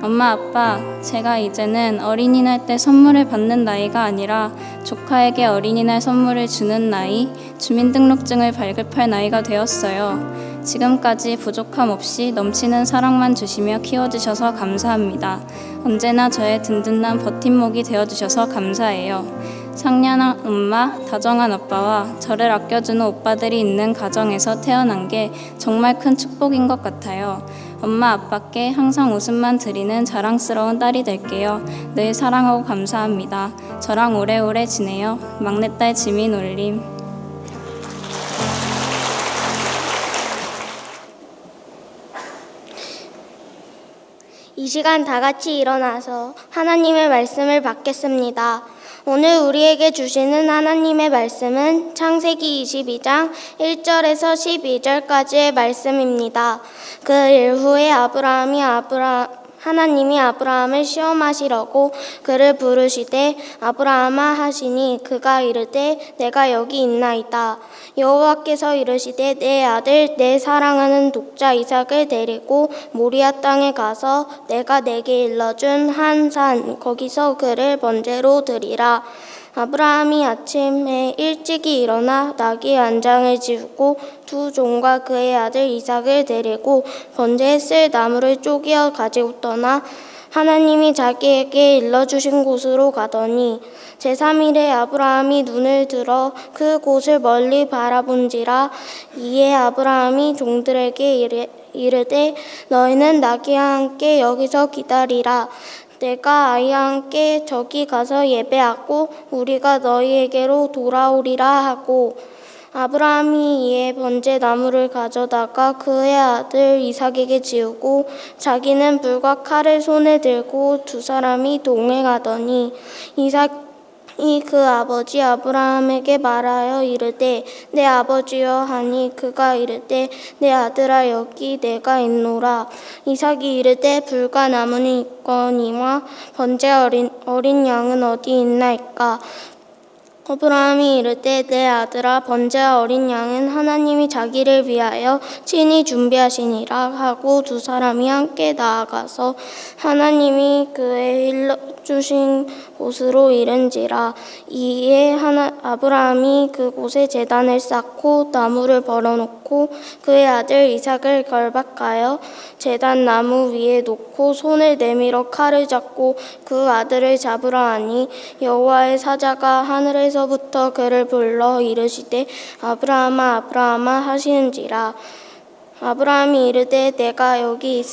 엄마, 아빠, 제가 이제는 어린이날 때 선물을 받는 나이가 아니라 조카에게 어린이날 선물을 주는 나이, 주민등록증을 발급할 나이가 되었어요. 지금까지 부족함 없이 넘치는 사랑만 주시며 키워주셔서 감사합니다. 언제나 저의 든든한 버팀목이 되어주셔서 감사해요. 상냥한 엄마, 다정한 아빠와 저를 아껴주는 오빠들이 있는 가정에서 태어난 게 정말 큰 축복인 것 같아요. 엄마, 아빠께 항상 웃음만 드리는 자랑스러운 딸이 될게요. 늘 사랑하고 감사합니다. 저랑 오래오래 지내요. 막내딸 지민 올림.
이 시간 다 같이 일어나서 하나님의 말씀을 받겠습니다. 오늘 우리에게 주시는 하나님의 말씀은 창세기 22장 1절에서 12절까지의 말씀입니다. 그 일 후에 하나님이 아브라함을 시험하시려고 그를 부르시되 아브라함아 하시니 그가 이르되 내가 여기 있나이다. 여호와께서 이르시되 내 아들 내 사랑하는 독자 이삭을 데리고 모리아 땅에 가서 내가 내게 일러준 한 산 거기서 그를 번제로 드리라. 아브라함이 아침에 일찍이 일어나 나귀 안장을 지우고 두 종과 그의 아들 이삭을 데리고 번제에 쓸 나무를 쪼개어 가지고 떠나 하나님이 자기에게 일러주신 곳으로 가더니 제3일에 아브라함이 눈을 들어 그 곳을 멀리 바라본지라. 이에 아브라함이 종들에게 이르되 너희는 나귀와 함께 여기서 기다리라. 내가 아이와 함께 저기 가서 예배하고 우리가 너희에게로 돌아오리라 하고 아브라함이 이에 번제 나무를 가져다가 그의 아들 이삭에게 지우고 자기는 불과 칼을 손에 들고 두 사람이 동행하더니 이삭이 그 아버지 아브라함에게 말하여 이르되 내 아버지여 하니 그가 이르되 내 아들아 여기 내가 있노라. 이삭이 이르되 불과 나무는 있거니와 번제 어린 양은 어디 있나이까. 아브라함이 이르되 내 아들아 번제 어린 양은 하나님이 자기를 위하여 친히 준비하시니라 하고 두 사람이 함께 나아가서 하나님이 그의 일러주신 곳으로 이른지라. 이에 아브라함이 그곳에 제단을 쌓고 나무를 벌어놓고 그의 아들 이삭을 결박하여 제단 나무 위에 놓고 손을 내밀어 칼을 잡고 그 아들을 잡으러 하니 여호와의 사자가 하늘에서부터 그를 불러 이르시되 아브라함아 아브라함아 하시는지라. 아브라함이 이르되 내가 여기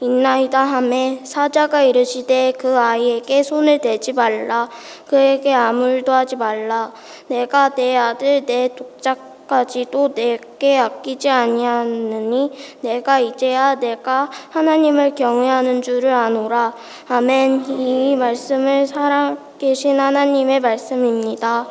있나이다 하매 사자가 이르시되 그 아이에게 손을 대지 말라. 그에게 아무 일도 하지 말라. 내가 내 아들 내 독자까지도 내게 아끼지 아니하느니 내가 이제야 내가 하나님을 경외하는 줄을 아노라. 아멘. 이 말씀을 살아계신 하나님의 말씀입니다.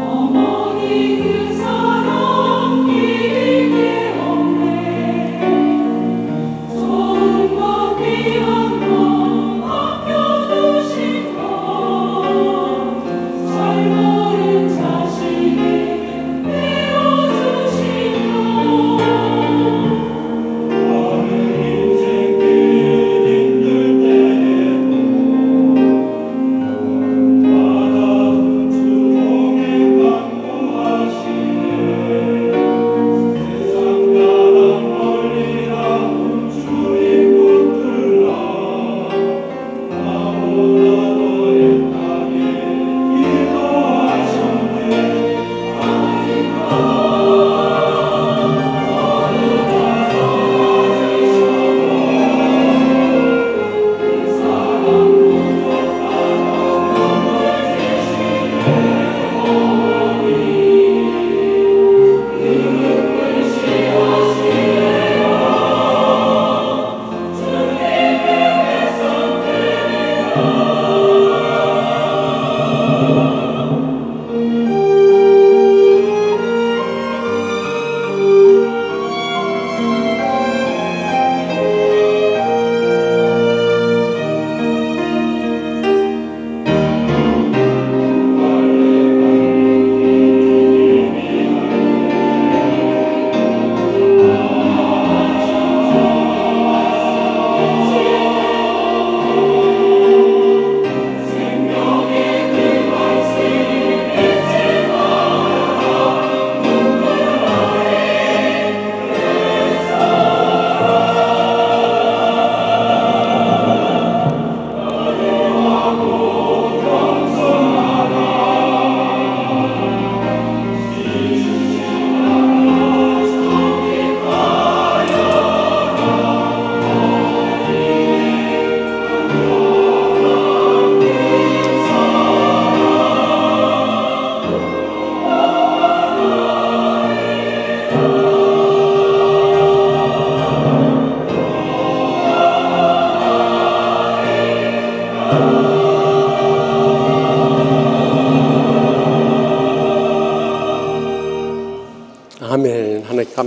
어머니 그 사랑 길게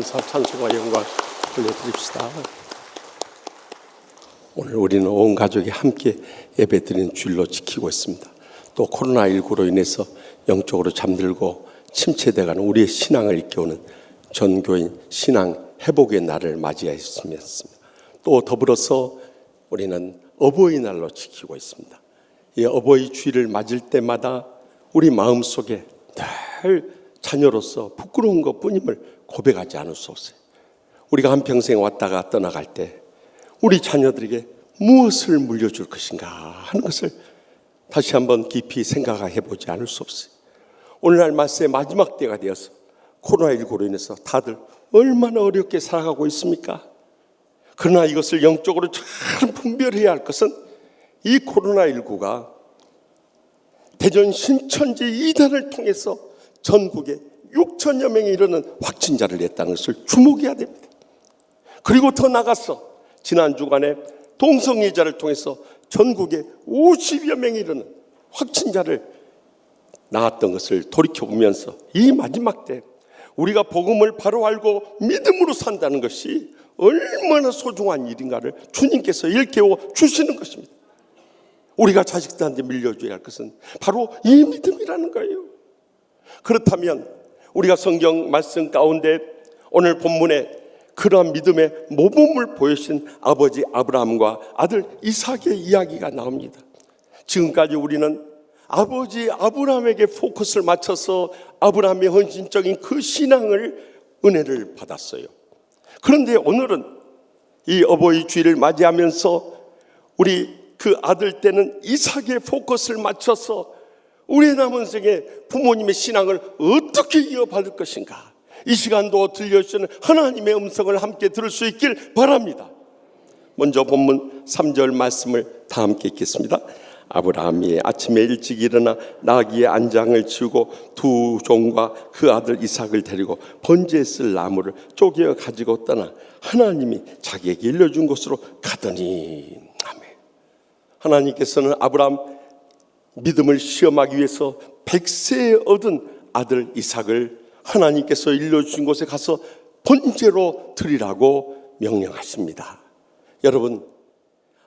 감사, 찬송과 영광 올려드립시다. 오늘 우리는 온 가족이 함께 예배드리는 주일로 지키고 있습니다. 또 코로나19로 인해서 영적으로 잠들고 침체돼가는 우리의 신앙을 일깨우는 전교인 신앙 회복의 날을 맞이했습니다. 또 더불어서 우리는 어버이날로 지키고 있습니다. 이 어버이 주일을 맞을 때마다 우리 마음속에 늘 자녀로서 부끄러운 것뿐임을 고백하지 않을 수 없어요. 우리가 한평생 왔다가 떠나갈 때 우리 자녀들에게 무엇을 물려줄 것인가 하는 것을 다시 한번 깊이 생각해 보지 않을 수 없어요. 오늘날 말세의 마지막 때가 되어서 코로나19로 인해서 다들 얼마나 어렵게 살아가고 있습니까? 그러나 이것을 영적으로 잘 분별해야 할 것은 이 코로나19가 대전 신천지 이단을 통해서 전국에 6천여 명에 이르는 확진자를 냈다는 것을 주목해야 됩니다. 그리고 더 나가서 지난 주간에 동성애자를 통해서 전국에 50여 명에 이르는 확진자를 낳았던 것을 돌이켜보면서 이 마지막 때 우리가 복음을 바로 알고 믿음으로 산다는 것이 얼마나 소중한 일인가를 주님께서 일깨워 주시는 것입니다. 우리가 자식들한테 밀려줘야 할 것은 바로 이 믿음이라는 거예요. 그렇다면 우리가 성경 말씀 가운데 오늘 본문에 그러한 믿음의 모범을 보여주신 아버지 아브라함과 아들 이삭의 이야기가 나옵니다. 지금까지 우리는 아버지 아브라함에게 포커스를 맞춰서 아브라함의 헌신적인 그 신앙을 은혜를 받았어요. 그런데 오늘은 이 어버이 주일을 맞이하면서 우리 그 아들 때는 이삭의 포커스를 맞춰서 우리의 남은 생에 부모님의 신앙을 어떻게 이어받을 것인가, 이 시간도 들려주시는 하나님의 음성을 함께 들을 수 있길 바랍니다. 먼저 본문 3절 말씀을 다 함께 읽겠습니다. 아브라함이 아침에 일찍 일어나 나귀의 안장을 치우고 두 종과 그 아들 이삭을 데리고 번제에 쓸 나무를 쪼개어 가지고 떠나 하나님이 자기에게 일러준 곳으로 가더니. 아멘. 하나님께서는 아브라함 믿음을 시험하기 위해서 100세에 얻은 아들 이삭을 하나님께서 일러주신 곳에 가서 번제로 드리라고 명령하십니다. 여러분,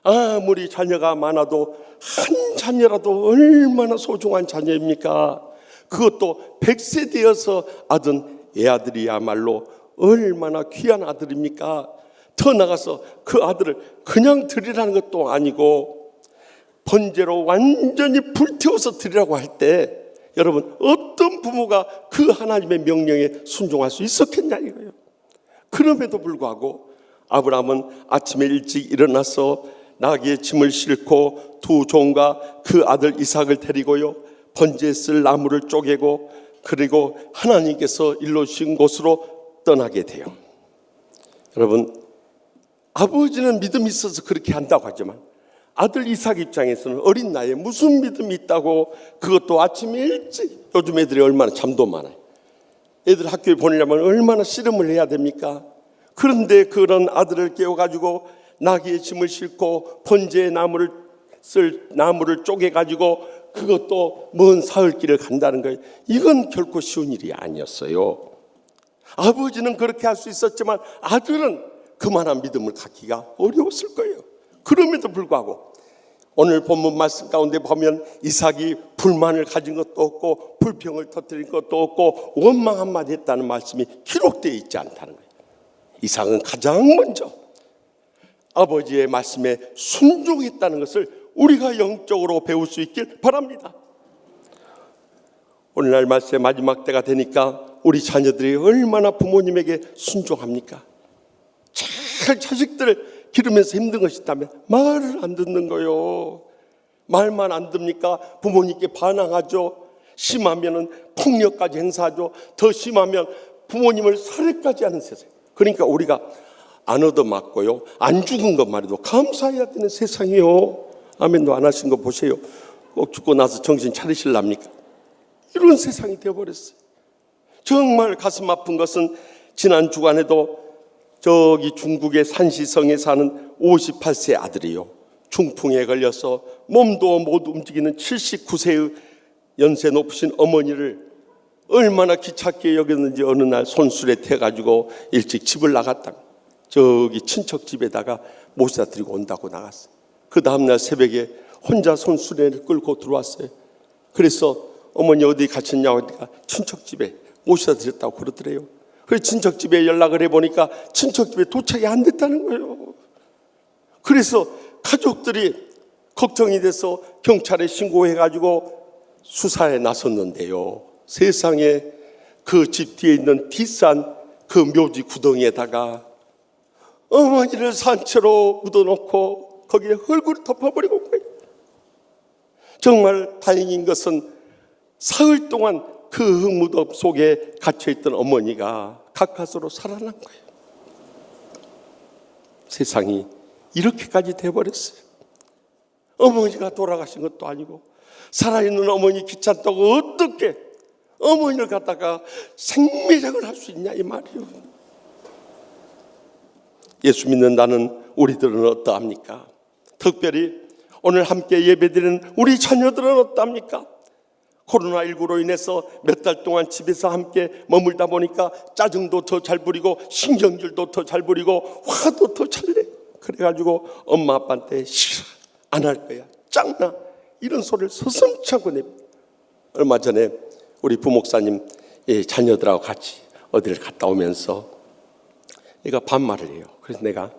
아무리 자녀가 많아도 한 자녀라도 얼마나 소중한 자녀입니까? 그것도 100세 되어서 얻은 애아들이야말로 얼마나 귀한 아들입니까? 더 나가서 그 아들을 그냥 드리라는 것도 아니고 번제로 완전히 불태워서 드리라고 할 때 여러분, 어떤 부모가 그 하나님의 명령에 순종할 수 있었겠냐 이거예요. 그럼에도 불구하고 아브라함은 아침에 일찍 일어나서 나귀의 짐을 싣고 두 종과 그 아들 이삭을 데리고요, 번제에 쓸 나무를 쪼개고 그리고 하나님께서 일러주신 곳으로 떠나게 돼요. 여러분, 아버지는 믿음이 있어서 그렇게 한다고 하지만 아들 이삭 입장에서는 어린 나이에 무슨 믿음이 있다고, 그것도 아침에 일찍. 요즘 애들이 얼마나 잠도 많아요. 애들 학교에 보내려면 얼마나 씨름을 해야 됩니까? 그런데 그런 아들을 깨워가지고 나귀의 짐을 싣고 번제의 나무를 쓸 나무를 쪼개가지고 그것도 먼 사흘길을 간다는 거예요. 이건 결코 쉬운 일이 아니었어요. 아버지는 그렇게 할 수 있었지만 아들은 그만한 믿음을 갖기가 어려웠을 거예요. 그럼에도 불구하고 오늘 본문 말씀 가운데 보면 이삭이 불만을 가진 것도 없고 불평을 터뜨린 것도 없고 원망 한마디 했다는 말씀이 기록되어 있지 않다는 거예요. 이삭은 가장 먼저 아버지의 말씀에 순종했다는 것을 우리가 영적으로 배울 수 있길 바랍니다. 오늘날 말씀의 마지막 때가 되니까 우리 자녀들이 얼마나 부모님에게 순종합니까? 잘 자식들을 기르면서 힘든 것이 있다면 말을 안 듣는 거요. 말만 안 듣니까 부모님께 반항하죠. 심하면 폭력까지 행사하죠. 더 심하면 부모님을 살해까지 하는 세상. 그러니까 우리가 안 얻어맞고요, 안 죽은 것만 해도 감사해야 되는 세상이요. 아멘도 안 하신 거 보세요. 꼭 죽고 나서 정신 차리실랍니까? 이런 세상이 되어버렸어요. 정말 가슴 아픈 것은 지난 주간에도 저기 중국의 산시성에 사는 58세 아들이요, 중풍에 걸려서 몸도 못 움직이는 79세의 연세 높으신 어머니를 얼마나 귀찮게 여겼는지 어느 날 손수레 태가지고 일찍 집을 나갔다. 저기 친척 집에다가 모시다 드리고 온다고 나갔어요. 그 다음날 새벽에 혼자 손수레를 끌고 들어왔어요. 그래서 어머니 어디 가셨냐고 하니까 친척 집에 모시다 드렸다고 그러더래요. 그래서 친척 집에 연락을 해보니까 친척 집에 도착이 안 됐다는 거예요. 그래서 가족들이 걱정이 돼서 경찰에 신고해가지고 수사에 나섰는데요. 세상에 그 집 뒤에 있는 뒷산 그 묘지 구덩이에다가 어머니를 산채로 묻어놓고 거기에 흙을 덮어버리고 온 거예요. 정말 다행인 것은 사흘 동안 그 흙무덤 속에 갇혀있던 어머니가 가까스로 살아난 거예요. 세상이 이렇게까지 돼버렸어요. 어머니가 돌아가신 것도 아니고 살아있는 어머니 귀찮다고 어떻게 어머니를 갖다가 생매장을 할 수 있냐 이 말이요. 예수 믿는 나는 우리들은 어떠합니까? 특별히 오늘 함께 예배드리는 우리 자녀들은 어떠합니까? 코로나19로 인해서 몇 달 동안 집에서 함께 머물다 보니까 짜증도 더 잘 부리고 신경질도 더 잘 부리고 화도 더 잘 내. 그래가지고 엄마 아빠한테 싫어 안 할 거야 짱나 이런 소리를 서슴지 않고 냅니다. 얼마 전에 우리 부목사님 자녀들하고 같이 어디를 갔다 오면서 얘가 반말을 해요. 그래서 내가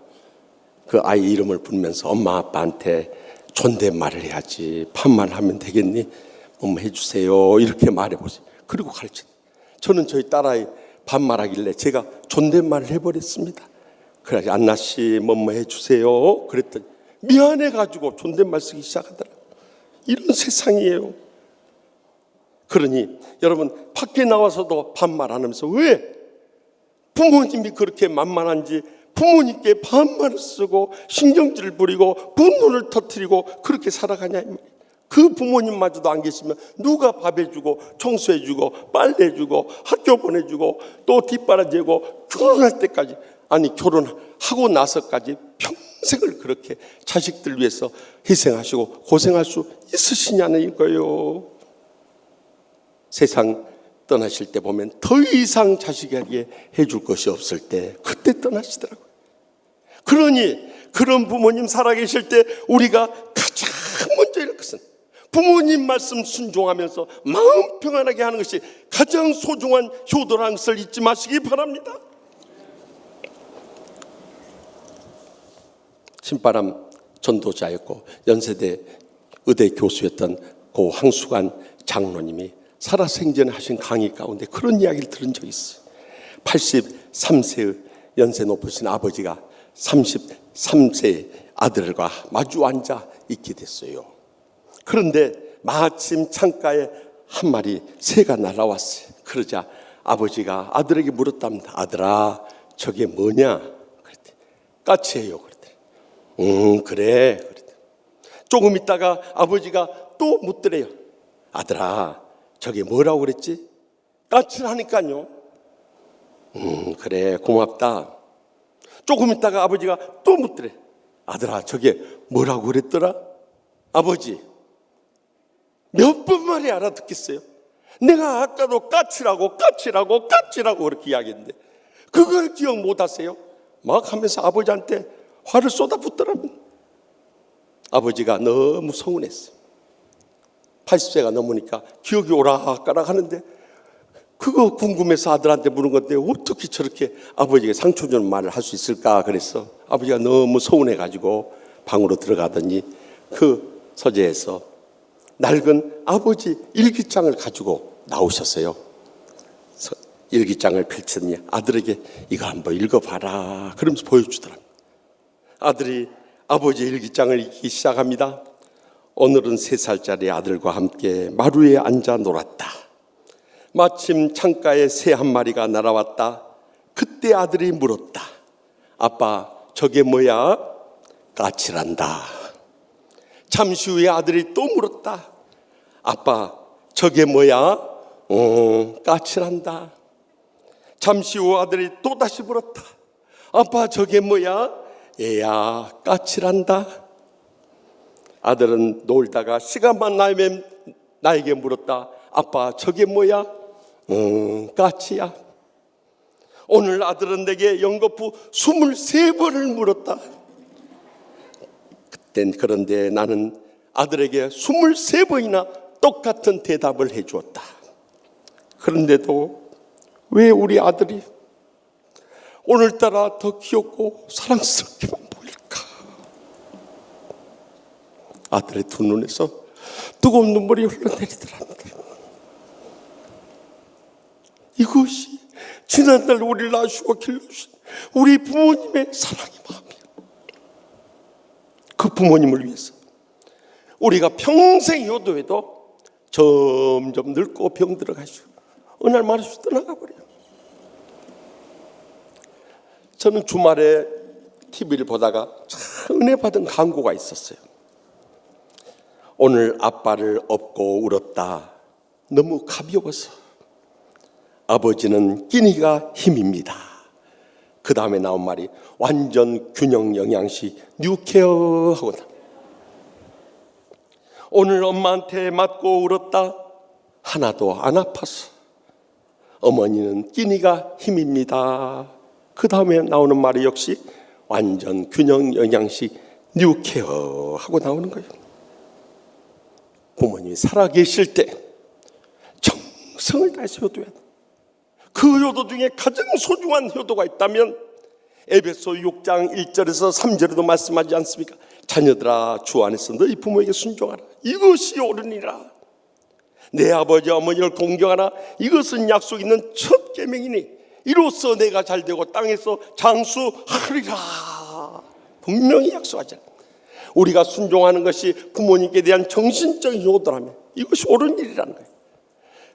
그 아이 이름을 부르면서 엄마 아빠한테 존댓말을 해야지 반말하면 되겠니? 뭐 해주세요 이렇게 말해보세요. 그리고 가르쳐. 저는 저희 딸아이 반말하길래 제가 존댓말을 해버렸습니다. 그래서 안나씨 뭐뭐 해주세요 그랬더니 미안해가지고 존댓말 쓰기 시작하더라고요. 이런 세상이에요. 그러니 여러분 밖에 나와서도 반말 안 하면서 왜 부모님이 그렇게 만만한지 부모님께 반말을 쓰고 신경질을 부리고 분노를 터뜨리고 그렇게 살아가냐 이 말이에요. 그 부모님마저도 안 계시면 누가 밥 해주고 청소해주고 빨래해주고 학교 보내주고 또 뒷바라지고 결혼할 때까지 아니 결혼하고 나서까지 평생을 그렇게 자식들 위해서 희생하시고 고생할 수 있으시냐는 거예요. 세상 떠나실 때 보면 더 이상 자식에게 해줄 것이 없을 때 그때 떠나시더라고요. 그러니 그런 부모님 살아계실 때 우리가 가장 먼저 할 것은 부모님 말씀 순종하면서 마음 평안하게 하는 것이 가장 소중한 효도라는 것을 잊지 마시기 바랍니다. 신바람 전도자였고 연세대 의대 교수였던 고 황수관 장로님이 살아생전에 하신 강의 가운데 그런 이야기를 들은 적이 있어요. 83세의 연세 높으신 아버지가 33세의 아들과 마주 앉아 있게 됐어요. 그런데 마침 창가에 한 마리 새가 날아왔어요. 그러자 아버지가 아들에게 물었답니다. 아들아 저게 뭐냐? 그랬더니 까치예요. 그랬더니 그래. 그랬더니 조금 있다가 아버지가 또 묻더래요. 아들아 저게 뭐라고 그랬지? 까칠하니까요. 그래 고맙다. 조금 있다가 아버지가 또 묻더래. 아들아 저게 뭐라고 그랬더라? 아버지 몇 번 말이 알아듣겠어요? 내가 아까도 까칠하고 그렇게 이야기했는데 그걸 기억 못 하세요? 막 하면서 아버지한테 화를 쏟아붓더라고요. 아버지가 너무 서운했어요. 80세가 넘으니까 기억이 오락가락 하는데 그거 궁금해서 아들한테 물은 건데 어떻게 저렇게 아버지가 상처 주는 말을 할 수 있을까 그래서 아버지가 너무 서운해가지고 방으로 들어가더니 그 서재에서 낡은 아버지 일기장을 가지고 나오셨어요. 일기장을 펼치더니 아들에게 이거 한번 읽어봐라 그러면서 보여주더랍니다. 아들이 아버지 일기장을 읽기 시작합니다. 오늘은 3살짜리 아들과 함께 마루에 앉아 놀았다. 마침 창가에 새 한 마리가 날아왔다. 그때 아들이 물었다. 아빠 저게 뭐야? 까칠한다. 잠시 후에 아들이 또 물었다. 아빠 저게 뭐야? 까칠한다. 잠시 후 아들이 또 다시 물었다. 아빠 저게 뭐야? 얘야 까칠한다. 아들은 놀다가 시간만 나면 나에게 물었다. 아빠 저게 뭐야? 까치야. 오늘 아들은 내게 연거푸 23번을 물었다. 그땐 그런데 나는 아들에게 23번이나 똑같은 대답을 해주었다. 그런데도 왜 우리 아들이 오늘따라 더 귀엽고 사랑스럽게만 보일까? 아들의 두 눈에서 뜨거운 눈물이 흘러내리더랍니다. 이것이 지난날 우리를 낳으시고 길러주신 우리 부모님의 사랑의 마음이야. 그 부모님을 위해서 우리가 평생 효도해도 점점 늙고 병들어 가시고 어느 날 말없이 떠나가 버려요. 저는 주말에 TV를 보다가 참 은혜 받은 광고가 있었어요. 오늘 아빠를 업고 울었다. 너무 가벼워서. 아버지는 끼니가 힘입니다. 그 다음에 나온 말이 완전 균형 영양식 뉴케어 하고 나. 오늘 엄마한테 맞고 울었다. 하나도 안 아파서. 어머니는 끼니가 힘입니다. 그 다음에 나오는 말이 역시 완전 균형 영양식 뉴케어 하고 나오는 거예요. 부모님이 살아계실 때 정성을 다해서 효도해야 돼. 그 효도 중에 가장 소중한 효도가 있다면 에베소 6장 1절에서 3절에도 말씀하지 않습니까? 자녀들아 주 안에서 너희 부모에게 순종하라. 이것이 옳으니라. 내 아버지 어머니를 공경하라. 이것은 약속 있는 첫 계명이니 이로써 내가 잘되고 땅에서 장수하리라. 분명히 약속하잖아. 우리가 순종하는 것이 부모님께 대한 정신적인 효도라면 이것이 옳은 일이라는 거예요.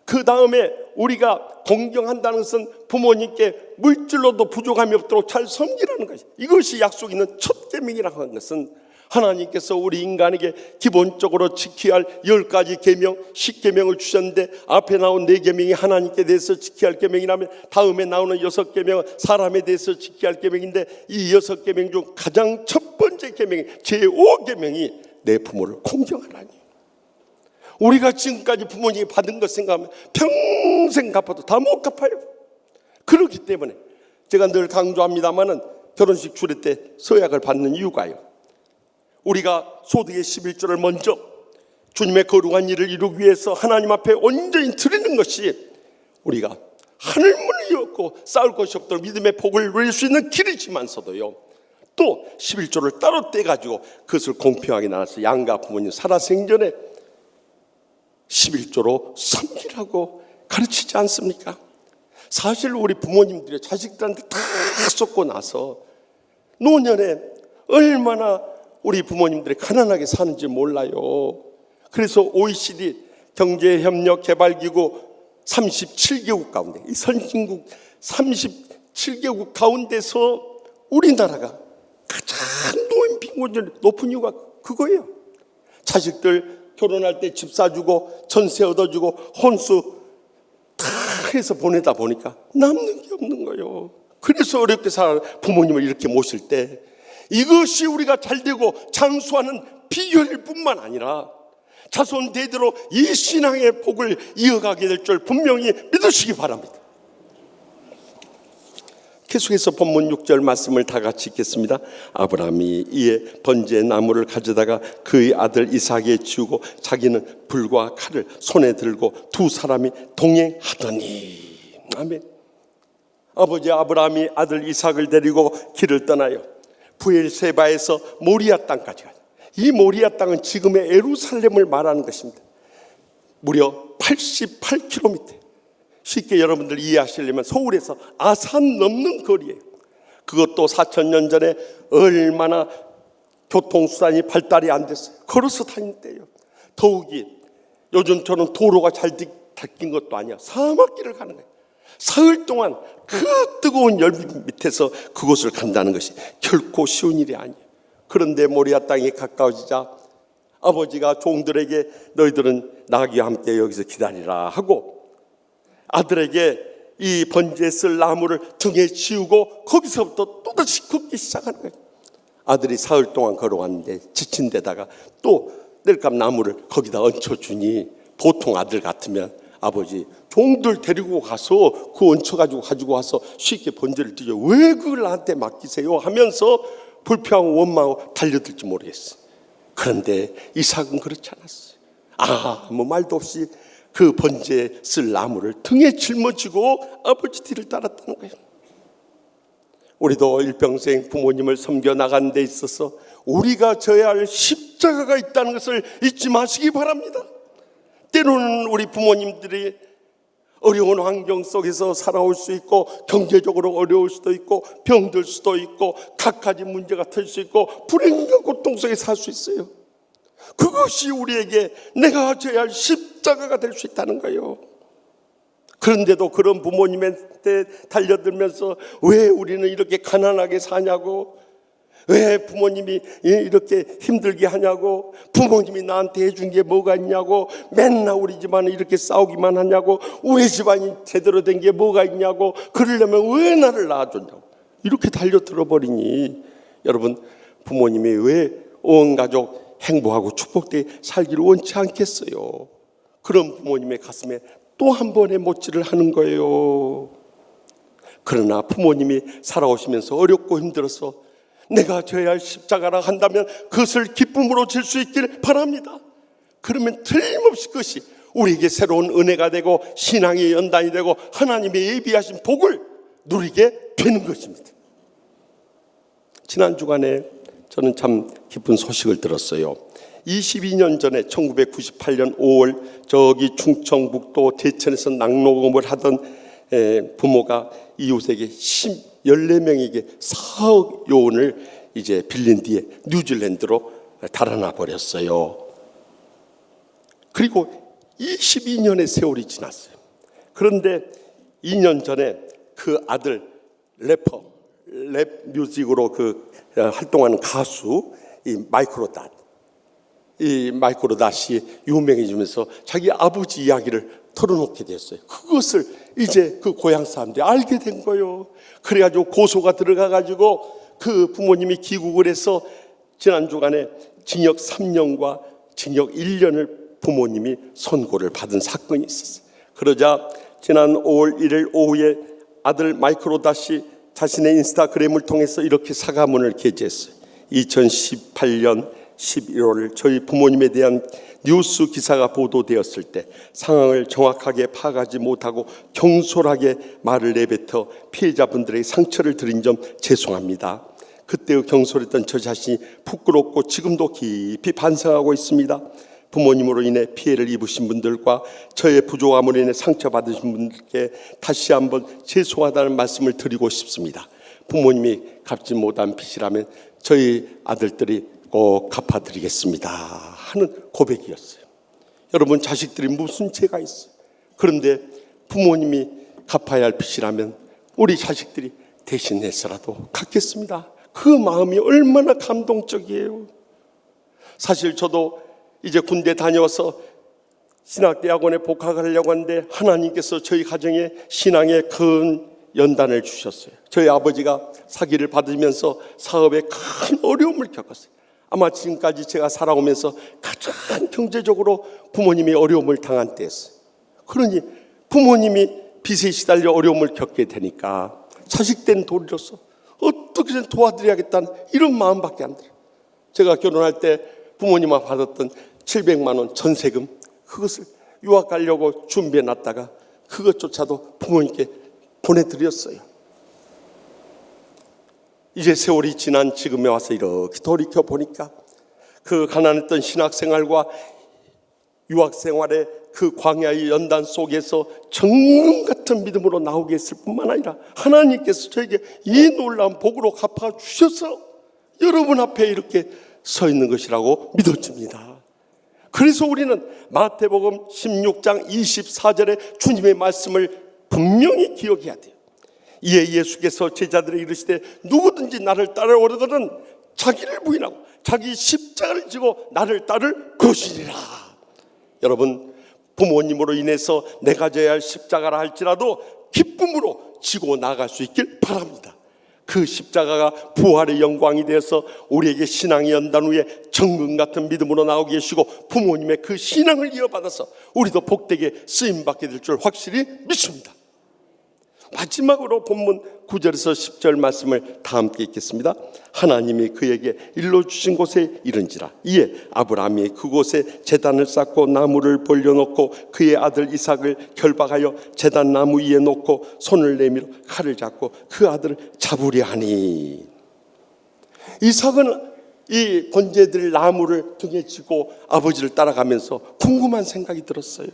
그 다음에 우리가 공경한다는 것은 부모님께 물질로도 부족함이 없도록 잘 섬기라는 것이, 이것이 약속 있는 첫 계명이라고 하는 것은 하나님께서 우리 인간에게 기본적으로 지켜야 할 10가지 계명, 10계명을 주셨는데 앞에 나온 4계명이 하나님께 대해서 지켜야 할 계명이라면 다음에 나오는 6계명은 사람에 대해서 지켜야 할 계명인데 이 6계명 중 가장 첫 번째 계명이 제5계명이 내 부모를 공경하라니. 우리가 지금까지 부모님이 받은 것 생각하면 평생 갚아도 다 못 갚아요. 그렇기 때문에 제가 늘 강조합니다마는 결혼식 주례 때 서약을 받는 이유가요, 우리가 소득의 11조를 먼저 주님의 거룩한 일을 이루기 위해서 하나님 앞에 온전히 드리는 것이 우리가 하늘문을 열고 쌓을 것이 없도록 믿음의 복을 누릴 수 있는 길이지만서도요, 또 11조를 따로 떼가지고 그것을 공평하게 나눠서 양가 부모님 살아생전에 11조로 섬기라고 가르치지 않습니까? 사실 우리 부모님들이 자식들한테 다 쏟고 나서 노년에 얼마나 우리 부모님들이 가난하게 사는지 몰라요. 그래서 OECD 경제협력개발기구 37개국 가운데, 이 선진국 37개국 가운데서 우리나라가 가장 노인 빈곤율이 높은 이유가 그거예요. 자식들 결혼할 때 집 사주고 전세 얻어주고 혼수 다 해서 보내다 보니까 남는 게 없는 거예요. 그래서 어렵게 살아 부모님을 이렇게 모실 때 이것이 우리가 잘되고 장수하는 비결일 뿐만 아니라 자손 대대로 이 신앙의 복을 이어가게 될 줄 분명히 믿으시기 바랍니다. 계속해서 본문 6절 말씀을 다 같이 읽겠습니다. 아브라함이 이에 번제 나무를 가져다가 그의 아들 이삭에 지우고 자기는 불과 칼을 손에 들고 두 사람이 동행하더니. 아멘. 아버지 아브라함이 아들 이삭을 데리고 길을 떠나요. 부엘세바에서 모리아 땅까지 가요. 이 모리아 땅은 지금의 예루살렘을 말하는 것입니다. 무려 88km. 쉽게 여러분들 이해하시려면 서울에서 아산 넘는 거리예요. 그것도 4000년 전에 얼마나 교통수단이 발달이 안 됐어요. 걸어서 다닐 때요. 더욱이 요즘처럼 도로가 잘 닦인 것도 아니야. 사막길을 가는 거예요. 사흘 동안 그 뜨거운 열비 밑에서 그곳을 간다는 것이 결코 쉬운 일이 아니에요. 그런데 모리아 땅이 가까워지자 아버지가 종들에게 너희들은 나귀와 함께 여기서 기다리라 하고 아들에게 이 번제에 쓸 나무를 등에 지우고 거기서부터 또다시 걷기 시작하는 거예요. 아들이 사흘 동안 걸어왔는데 지친 데다가 또 땔감 나무를 거기다 얹혀주니 보통 아들 같으면 아버지 종들 데리고 가서 그 얹혀 가지고 와서 쉽게 번제를 드려 왜 그걸 나한테 맡기세요 하면서 불평하고 원망하고 달려들지 모르겠어요. 그런데 이삭은 그렇지 않았어요. 아무 말도 없이 그 번제에 쓸 나무를 등에 짊어지고 아버지 뒤를 따랐다는 거예요. 우리도 일평생 부모님을 섬겨 나가는 데 있어서 우리가 져야 할 십자가가 있다는 것을 잊지 마시기 바랍니다. 때로는 우리 부모님들이 어려운 환경 속에서 살아올 수 있고 경제적으로 어려울 수도 있고 병들 수도 있고 갖가지 문제가 될 수 있고 불행과 고통 속에 살 수 있어요. 그것이 우리에게 내가 져야 할 십자가가 될 수 있다는 거예요. 그런데도 그런 부모님한테 달려들면서 왜 우리는 이렇게 가난하게 사냐고, 왜 부모님이 이렇게 힘들게 하냐고, 부모님이 나한테 해준 게 뭐가 있냐고, 맨날 우리 집안은 이렇게 싸우기만 하냐고, 왜 집안이 제대로 된 게 뭐가 있냐고, 그러려면 왜 나를 낳아줬냐고 이렇게 달려들어버리니 여러분, 부모님이 왜 온 가족 행복하고 축복되게 살기를 원치 않겠어요? 그런 부모님의 가슴에 또 한 번의 못질을 하는 거예요. 그러나 부모님이 살아오시면서 어렵고 힘들어서 내가 져야 할 십자가라 한다면 그것을 기쁨으로 질 수 있길 바랍니다. 그러면 틀림없이 그것이 우리에게 새로운 은혜가 되고 신앙의 연단이 되고 하나님의 예비하신 복을 누리게 되는 것입니다. 지난 주간에 저는 참 기쁜 소식을 들었어요. 22년 전에 1998년 5월 저기 충청북도 대천에서 낙농업을 하던 부모가 이웃에게 14명에게 4억 요원을 이제 빌린 뒤에 뉴질랜드로 달아나 버렸어요. 그리고 22년의 세월이 지났어요. 그런데 2년 전에 그 아들 랩 뮤직으로 그 활동하는 가수 이 마이크로닷이 유명해지면서 자기 아버지 이야기를 털어놓게 됐어요. 그것을 이제 그 고향 사람들이 알게 된 거예요. 그래가지고 고소가 들어가가지고 그 부모님이 귀국을 해서 지난 주간에 징역 3년과 징역 1년을 부모님이 선고를 받은 사건이 있었어요. 그러자 지난 5월 1일 오후에 아들 마이크로닷이 자신의 인스타그램을 통해서 이렇게 사과문을 게재했어요. 2018년 11월 저희 부모님에 대한 뉴스 기사가 보도되었을 때 상황을 정확하게 파악하지 못하고 경솔하게 말을 내뱉어 피해자분들에게 상처를 드린 점 죄송합니다. 그때의 경솔했던 저 자신이 부끄럽고 지금도 깊이 반성하고 있습니다. 부모님으로 인해 피해를 입으신 분들과 저의 부족함으로 인해 상처받으신 분들께 다시 한번 죄송하다는 말씀을 드리고 싶습니다. 부모님이 갚지 못한 빚이라면 저희 아들들이 꼭 갚아드리겠습니다 하는 고백이었어요. 여러분, 자식들이 무슨 죄가 있어요? 그런데 부모님이 갚아야 할 빚이라면 우리 자식들이 대신해서라도 갚겠습니다. 그 마음이 얼마나 감동적이에요. 사실 저도 이제 군대 다녀와서 신학대학원에 복학하려고 하는데 하나님께서 저희 가정에 신앙에 큰 연단을 주셨어요. 저희 아버지가 사기를 받으면서 사업에 큰 어려움을 겪었어요. 아마 지금까지 제가 살아오면서 가장 경제적으로 부모님이 어려움을 당한 때였어요. 그러니 부모님이 빚에 시달려 어려움을 겪게 되니까 자식된 도리로서 어떻게든 도와드려야겠다는 이런 마음밖에 안 들어요. 제가 결혼할 때 부모님과 받았던 700만 원 전세금, 그것을 유학 가려고 준비해 놨다가 그것조차도 부모님께 보내드렸어요. 이제 세월이 지난 지금에 와서 이렇게 돌이켜 보니까 그 가난했던 신학생활과 유학생활의 그 광야의 연단 속에서 정금 같은 믿음으로 나오게 했을 뿐만 아니라 하나님께서 저에게 이 놀라운 복으로 갚아주셔서 여러분 앞에 이렇게 서 있는 것이라고 믿어집니다. 그래서 우리는 마태복음 16장 24절에 주님의 말씀을 분명히 기억해야 돼요. 이에 예수께서 제자들에게 이르시되 누구든지 나를 따라오려거든 자기를 부인하고 자기 십자가를 지고 나를 따를 것이니라. 여러분, 부모님으로 인해서 내가 져야 할 십자가라 할지라도 기쁨으로 지고 나갈 수 있길 바랍니다. 그 십자가가 부활의 영광이 되어서 우리에게 신앙이 연단 후에 정금 같은 믿음으로 나오고 계시고 부모님의 그 신앙을 이어받아서 우리도 복되게 쓰임받게 될 줄 확실히 믿습니다. 마지막으로 본문 9절에서 10절 말씀을 다 함께 읽겠습니다. 하나님이 그에게 일러주신 곳에 이른지라. 이에 아브라함이 그곳에 제단을 쌓고 나무를 벌려놓고 그의 아들 이삭을 결박하여 제단 나무 위에 놓고 손을 내밀어 칼을 잡고 그 아들을 잡으려 하니. 이삭은 이 번제들 나무를 등에 지고 아버지를 따라가면서 궁금한 생각이 들었어요.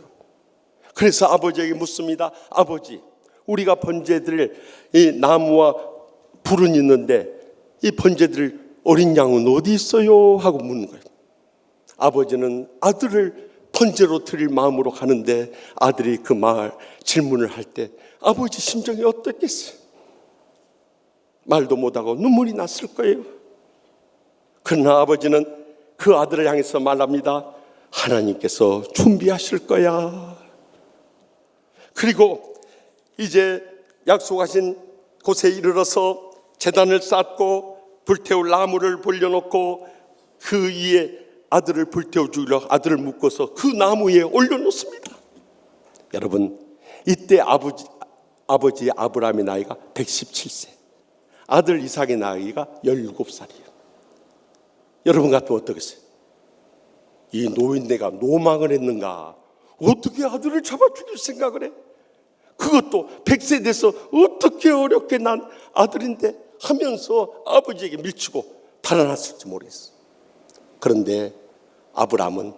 그래서 아버지에게 묻습니다. 아버지, 우리가 번제드릴 이 나무와 불은 있는데 이 번제드릴 어린 양은 어디 있어요? 하고 묻는 거예요. 아버지는 아들을 번제로 드릴 마음으로 가는데 아들이 그 말 질문을 할 때 아버지 심정이 어떻겠어요? 말도 못하고 눈물이 났을 거예요. 그러나 아버지는 그 아들을 향해서 말합니다. 하나님께서 준비하실 거야. 그리고 이제 약속하신 곳에 이르러서 제단을 쌓고 불태울 나무를 벌려놓고 그 위에 아들을 불태워 주려 아들을 묶어서 그 나무 위에 올려놓습니다. 여러분, 이때 아버지 아브라함의 나이가 117세, 아들 이삭의 나이가 17살이에요. 여러분 같으면 어떻겠어요? 이 노인네가 노망을 했는가? 어떻게 아들을 잡아 죽일 생각을 해? 그것도 100세 돼서 어떻게 어렵게 난 아들인데 하면서 아버지에게 밀치고 달아났을지 모르겠어. 그런데 아브라함은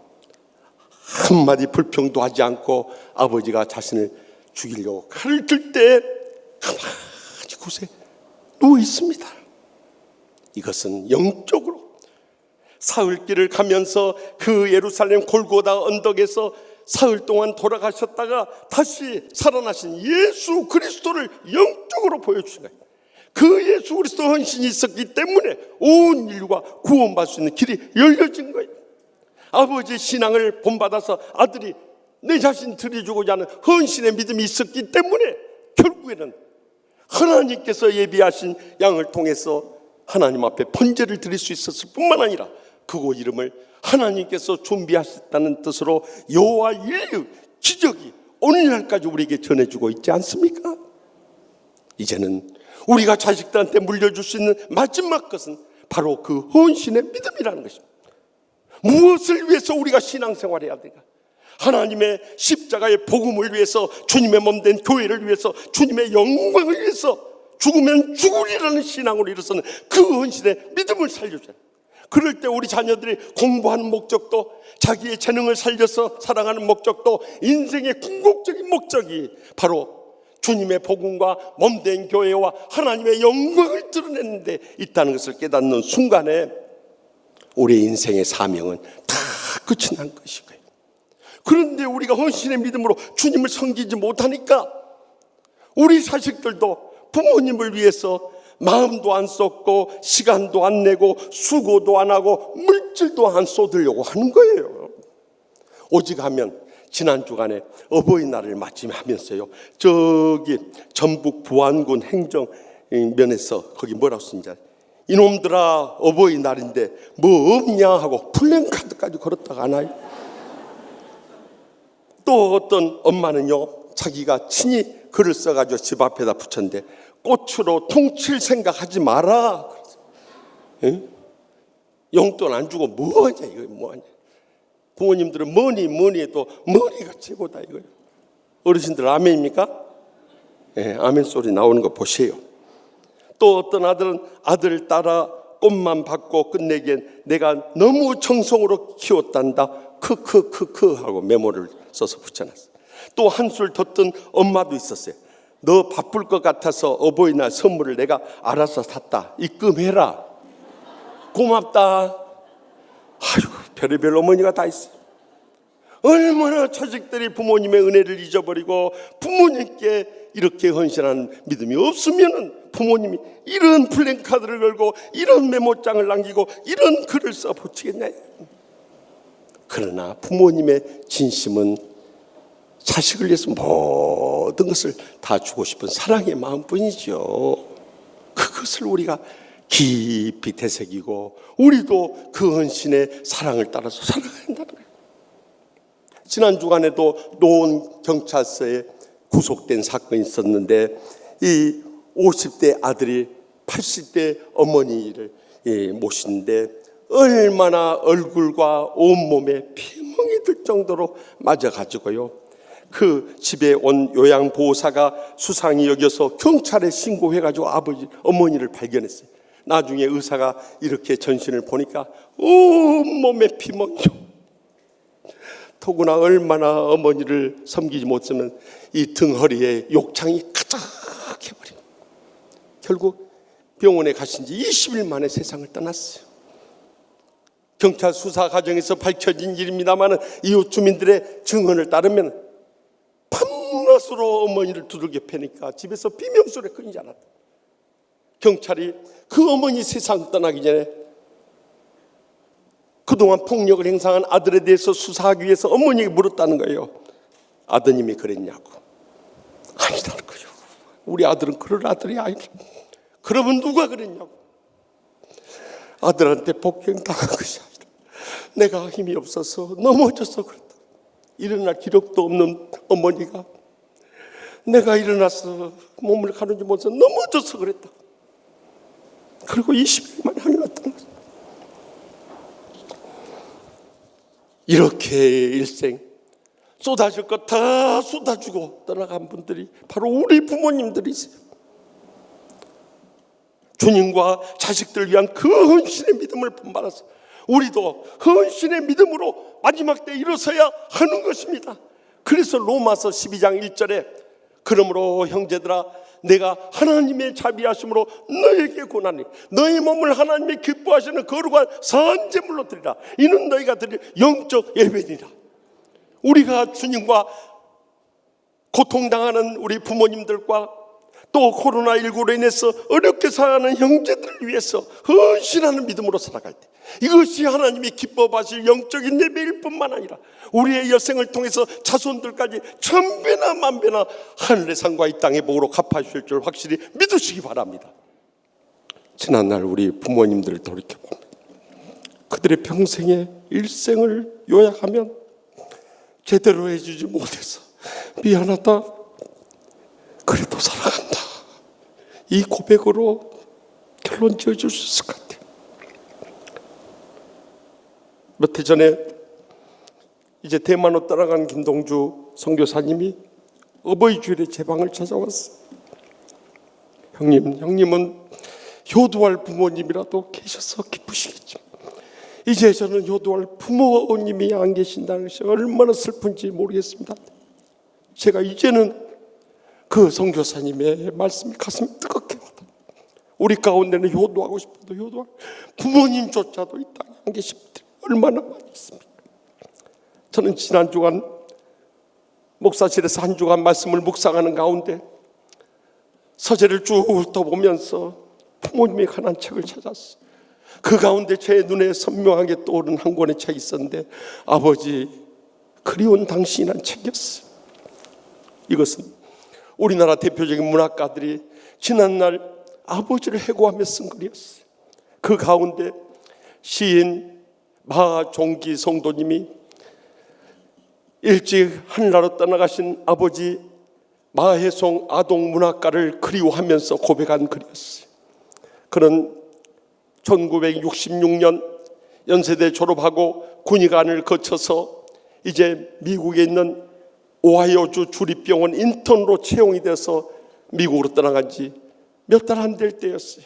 한마디 불평도 하지 않고 아버지가 자신을 죽이려고 칼을 들 때 가만히 곳에 누워 있습니다. 이것은 영적으로 사흘길을 가면서 그 예루살렘 골고다 언덕에서 사흘 동안 돌아가셨다가 다시 살아나신 예수 그리스도를 영적으로 보여주신 거예요. 그 예수 그리스도 헌신이 있었기 때문에 온 인류가 구원받을 수 있는 길이 열려진 거예요. 아버지의 신앙을 본받아서 아들이 내 자신 드려주고자 하는 헌신의 믿음이 있었기 때문에 결국에는 하나님께서 예비하신 양을 통해서 하나님 앞에 번제를 드릴 수 있었을 뿐만 아니라 그곳 이름을 하나님께서 준비하셨다는 뜻으로 여호와 일의 기적이 오늘날까지 우리에게 전해주고 있지 않습니까? 이제는 우리가 자식들한테 물려줄 수 있는 마지막 것은 바로 그 헌신의 믿음이라는 것입니다. 무엇을 위해서 우리가 신앙생활을 해야 되는가? 하나님의 십자가의 복음을 위해서, 주님의 몸된 교회를 위해서, 주님의 영광을 위해서 죽으면 죽으리라는 신앙으로 일어서는 그 헌신의 믿음을 살려줘야 합니다. 그럴 때 우리 자녀들이 공부하는 목적도, 자기의 재능을 살려서 사랑하는 목적도, 인생의 궁극적인 목적이 바로 주님의 복음과 몸된 교회와 하나님의 영광을 드러내는 데 있다는 것을 깨닫는 순간에 우리의 인생의 사명은 다 끝이 난 것인 거예요. 그런데 우리가 헌신의 믿음으로 주님을 섬기지 못하니까 우리 자식들도 부모님을 위해서 마음도 안 쏟고 시간도 안 내고 수고도 안 하고 물질도 안 쏟으려고 하는 거예요. 오직 하면 지난 주간에 어버이날을 맞이하면서요, 저기 전북 부안군 행정면에서 거기 뭐라고 쓰는지 알아요? 이놈들아 어버이날인데 뭐 없냐 하고 플랜카드까지 걸었다가 안 와요. 또 어떤 엄마는요, 자기가 친히 글을 써가지고 집 앞에다 붙였는데 꽃으로 통칠 생각하지 마라. 응? 용돈 안 주고 뭐하냐 이거 뭐하냐. 부모님들은 뭐니 해도 머리가 최고다 이거예요. 어르신들 아멘입니까? 네, 아멘 소리 나오는 거 보세요. 또 어떤 아들은 아들 따라 꽃만 받고 끝내기엔 내가 너무 정성으로 키웠단다. 크크크크 하고 메모를 써서 붙여놨어요. 또 한술 더 뜬 엄마도 있었어요. 너 바쁠 것 같아서 어버이날 선물을 내가 알아서 샀다. 입금해라. 고맙다. 아이고, 별의별 어머니가 다 있어요. 얼마나 자식들이 부모님의 은혜를 잊어버리고 부모님께 이렇게 헌신하는 믿음이 없으면 부모님이 이런 플랜카드를 걸고 이런 메모장을 남기고 이런 글을 써 붙이겠냐. 그러나 부모님의 진심은 자식을 위해서 모든 것을 다 주고 싶은 사랑의 마음뿐이죠. 그거 그것을 우리가 깊이 되새기고 우리도 그 헌신의 사랑을 따라서 살아가야 한다는 거예요. 지난 주간에도 노원 경찰서에 구속된 사건이 있었는데 이 50대 아들이 80대 어머니를 모시는데 얼마나 얼굴과 온몸에 피멍이 들 정도로 맞아가지고요, 그 집에 온 요양보호사가 수상히 여겨서 경찰에 신고해가지고 어머니를 발견했어요. 나중에 의사가 이렇게 전신을 보니까 온몸에 피멍이요. 더구나 얼마나 어머니를 섬기지 못하면 이 등허리에 욕창이 가득해버린, 결국 병원에 가신 지 20일 만에 세상을 떠났어요. 경찰 수사 과정에서 밝혀진 일입니다만 이웃 주민들의 증언을 따르면 밤낮으로 어머니를 두들겨 패니까 집에서 비명소리가 끊이지 않았다. 경찰이 그 어머니 세상 떠나기 전에 그동안 폭력을 행사한 아들에 대해서 수사하기 위해서 어머니에게 물었다는 거예요. 아드님이 그랬냐고. 아니라는 거예요. 우리 아들은 그럴 아들이 아니라. 그러면 누가 그랬냐고. 아들한테 폭행당한 것이 아니라 내가 힘이 없어서 넘어져서 그랬다. 일어날 기력도 없는 어머니가 내가 일어나서 몸을 가누지 못해서 넘어져서 그랬다. 그리고 20일 만에 하늘로 떠났어. 이렇게 일생 쏟아질 것 다 쏟아주고 떠나간 분들이 바로 우리 부모님들이세요. 주님과 자식들 위한 그 헌신의 믿음을 본받아서 우리도 헌신의 믿음으로 마지막 때 일어서야 하는 것입니다. 그래서 로마서 12장 1절에 그러므로 형제들아 내가 하나님의 자비하심으로 너에게 권하니 너희 몸을 하나님의 기뻐하시는 거룩한 선제물로 드리라. 이는 너희가 드릴 영적 예배니라. 우리가 주님과 고통당하는 우리 부모님들과 또 코로나19로 인해서 어렵게 살아가는 형제들을 위해서 헌신하는 믿음으로 살아갈 때 이것이 하나님이 기뻐하실 영적인 예배일 뿐만 아니라 우리의 여생을 통해서 자손들까지 천배나 만배나 하늘의 상과 이 땅의 복으로 갚아주실 줄 확실히 믿으시기 바랍니다. 지난날 우리 부모님들을 돌이켜보면 그들의 평생의 일생을 요약하면 제대로 해주지 못해서 미안하다, 그래도 살아간다, 이 고백으로 결론 지어줄 수 있을 것 같아요. 몇 해 전에 이제 대만으로 떠나간 김동주 선교사님이 어버이 주일에 제 방을 찾아왔어요. 형님은 효도할 부모님이라도 계셔서 기쁘시겠지만 이제 저는 효도할 부모님이 안 계신다는 것이 얼마나 슬픈지 모르겠습니다. 제가 이제는 그 선교사님의 말씀이 가슴이 뜨겁게 와닿아요. 우리 가운데는 효도하고 싶어도 효도할 부모님조차도 이 땅에 안 계신 분들이 얼마나 많이 있습니까? 저는 지난 주간 목사실에서 한 주간 말씀을 묵상하는 가운데 서재를 쭉 훑어보면서 부모님에 관한 책을 찾았어요. 그 가운데 제 눈에 선명하게 떠오른 한 권의 책이 있었는데 아버지 그리운 당신이라는 책이었어요. 이것은 우리나라 대표적인 문학가들이 지난날 아버지를 해고하며 쓴 글이었어요. 그 가운데 시인 마종기 성도님이 일찍 하늘나라로 떠나가신 아버지 마혜송 아동 문학가를 그리워하면서 고백한 글이었어요. 그는 1966년 연세대 졸업하고 군의관을 거쳐서 이제 미국에 있는 오하이오주 주립병원 인턴으로 채용이 돼서 미국으로 떠나간 지 몇 달 안 될 때였어요.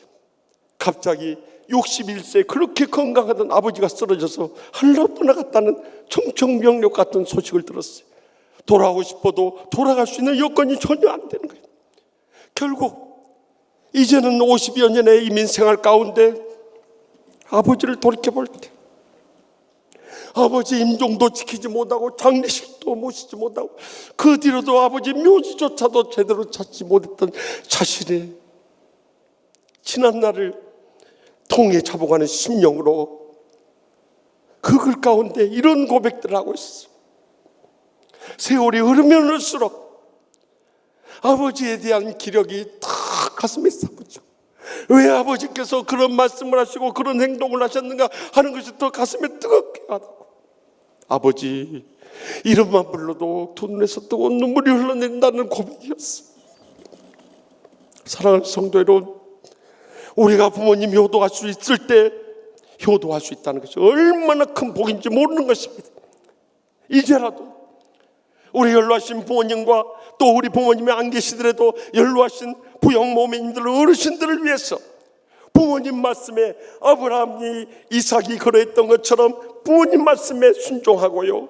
갑자기 61세 그렇게 건강하던 아버지가 쓰러져서 하늘나라로 떠나갔다는 청천벽력 같은 소식을 들었어요. 돌아오고 싶어도 돌아갈 수 있는 여건이 전혀 안 되는 거예요. 결국 이제는 50여 년의 이민 생활 가운데 아버지를 돌이켜볼 때 아버지 임종도 지키지 못하고 장례식도 모시지 못하고 그 뒤로도 아버지 묘지조차도 제대로 찾지 못했던 자신의 지난 날을 통해 잡아가는 심령으로 그 글 가운데 이런 고백들을 하고 있어요. 세월이 흐르면 흘수록 아버지에 대한 기력이 다 가슴에 쌓이죠. 왜 아버지께서 그런 말씀을 하시고 그런 행동을 하셨는가 하는 것이 더 가슴에 뜨겁게 와닿고, 아버지 이름만 불러도 두 눈에서 뜨거운 눈물이 흘러낸다는 고백이었어. 사랑하는 성도 여러분, 우리가 부모님 효도할 수 있을 때 효도할 수 있다는 것이 얼마나 큰 복인지 모르는 것입니다. 이제라도 우리 연로하신 부모님과 또 우리 부모님이 안 계시더라도 연로하신 부영모매님들, 어르신들을 위해서 부모님 말씀에 아브라함이 이삭이 그러했던 것처럼 부모님 말씀에 순종하고요,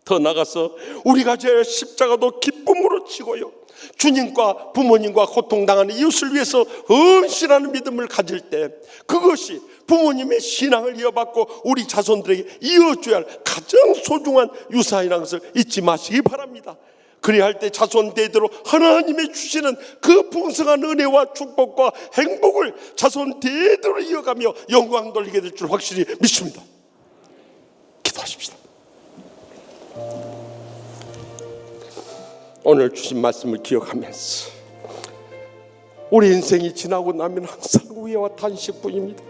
더 나가서 우리가 제 십자가도 기쁨으로 지고요, 주님과 부모님과 고통당하는 이웃을 위해서 헌신하는 믿음을 가질 때, 그것이 부모님의 신앙을 이어받고 우리 자손들에게 이어줘야 할 가장 소중한 유산이라는 것을 잊지 마시기 바랍니다. 그래야 할 때 자손 대대로 하나님이 주시는 그 풍성한 은혜와 축복과 행복을 자손 대대로 이어가며 영광 돌리게 될 줄 확실히 믿습니다. 기도하십시다. 오늘 주신 말씀을 기억하면서 우리 인생이 지나고 나면 항상 후회와 탄식뿐입니다.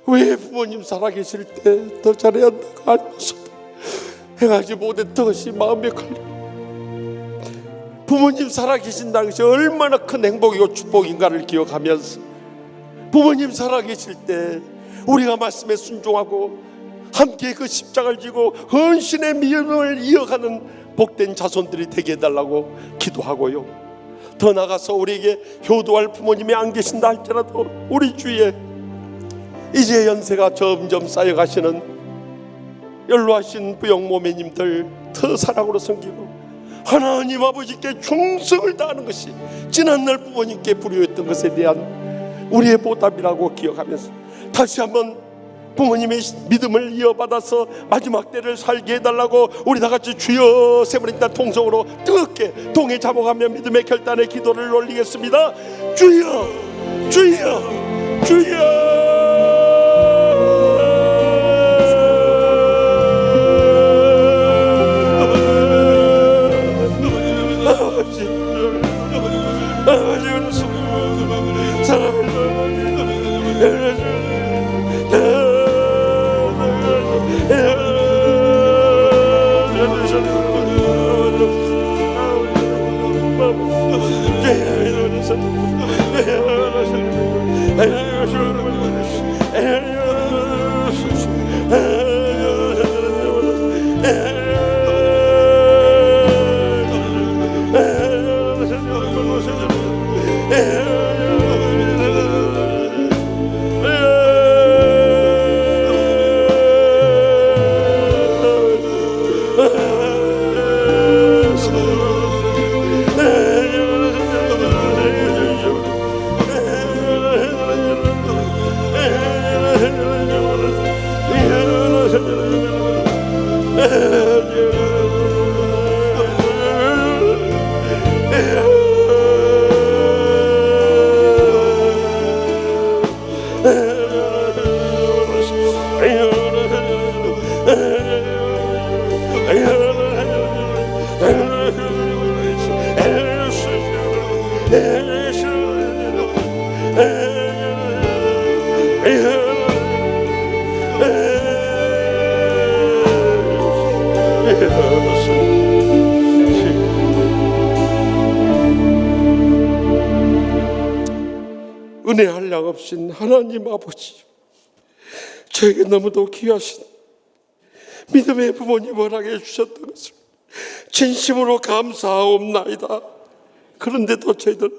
왜 부모님 살아계실 때 더 잘해야 한다고 알면서도 행하지 못했던 것이 마음에 걸려. 부모님 살아계신다는 것이 얼마나 큰 행복이고 축복인가를 기억하면서 부모님 살아계실 때 우리가 말씀에 순종하고 함께 그 십자가를 지고 헌신의 믿음을 이어가는 복된 자손들이 되게 해달라고 기도하고요, 더 나아가서 우리에게 효도할 부모님이 안 계신다 할지라도 우리 주위에 이제 연세가 점점 쌓여가시는 연로하신 부영모매님들 더 사랑으로 섬기고 하나님 아버지께 충성을 다하는 것이 지난날 부모님께 불효했던 것에 대한 우리의 보답이라고 기억하면서 다시 한번 부모님의 믿음을 이어받아서 마지막 때를 살게 해달라고 우리 다같이 주여 세 번 일단 통성으로 뜨겁게 동에 잡아가며 믿음의 결단의 기도를 올리겠습니다. 주여 주여 주여. 은혜 한량 없인 하나님 아버지, 저에게 너무도 귀하신 믿음의 부모님 허락해 주셨던 것을 진심으로 감사하옵나이다. 그런데도 저희들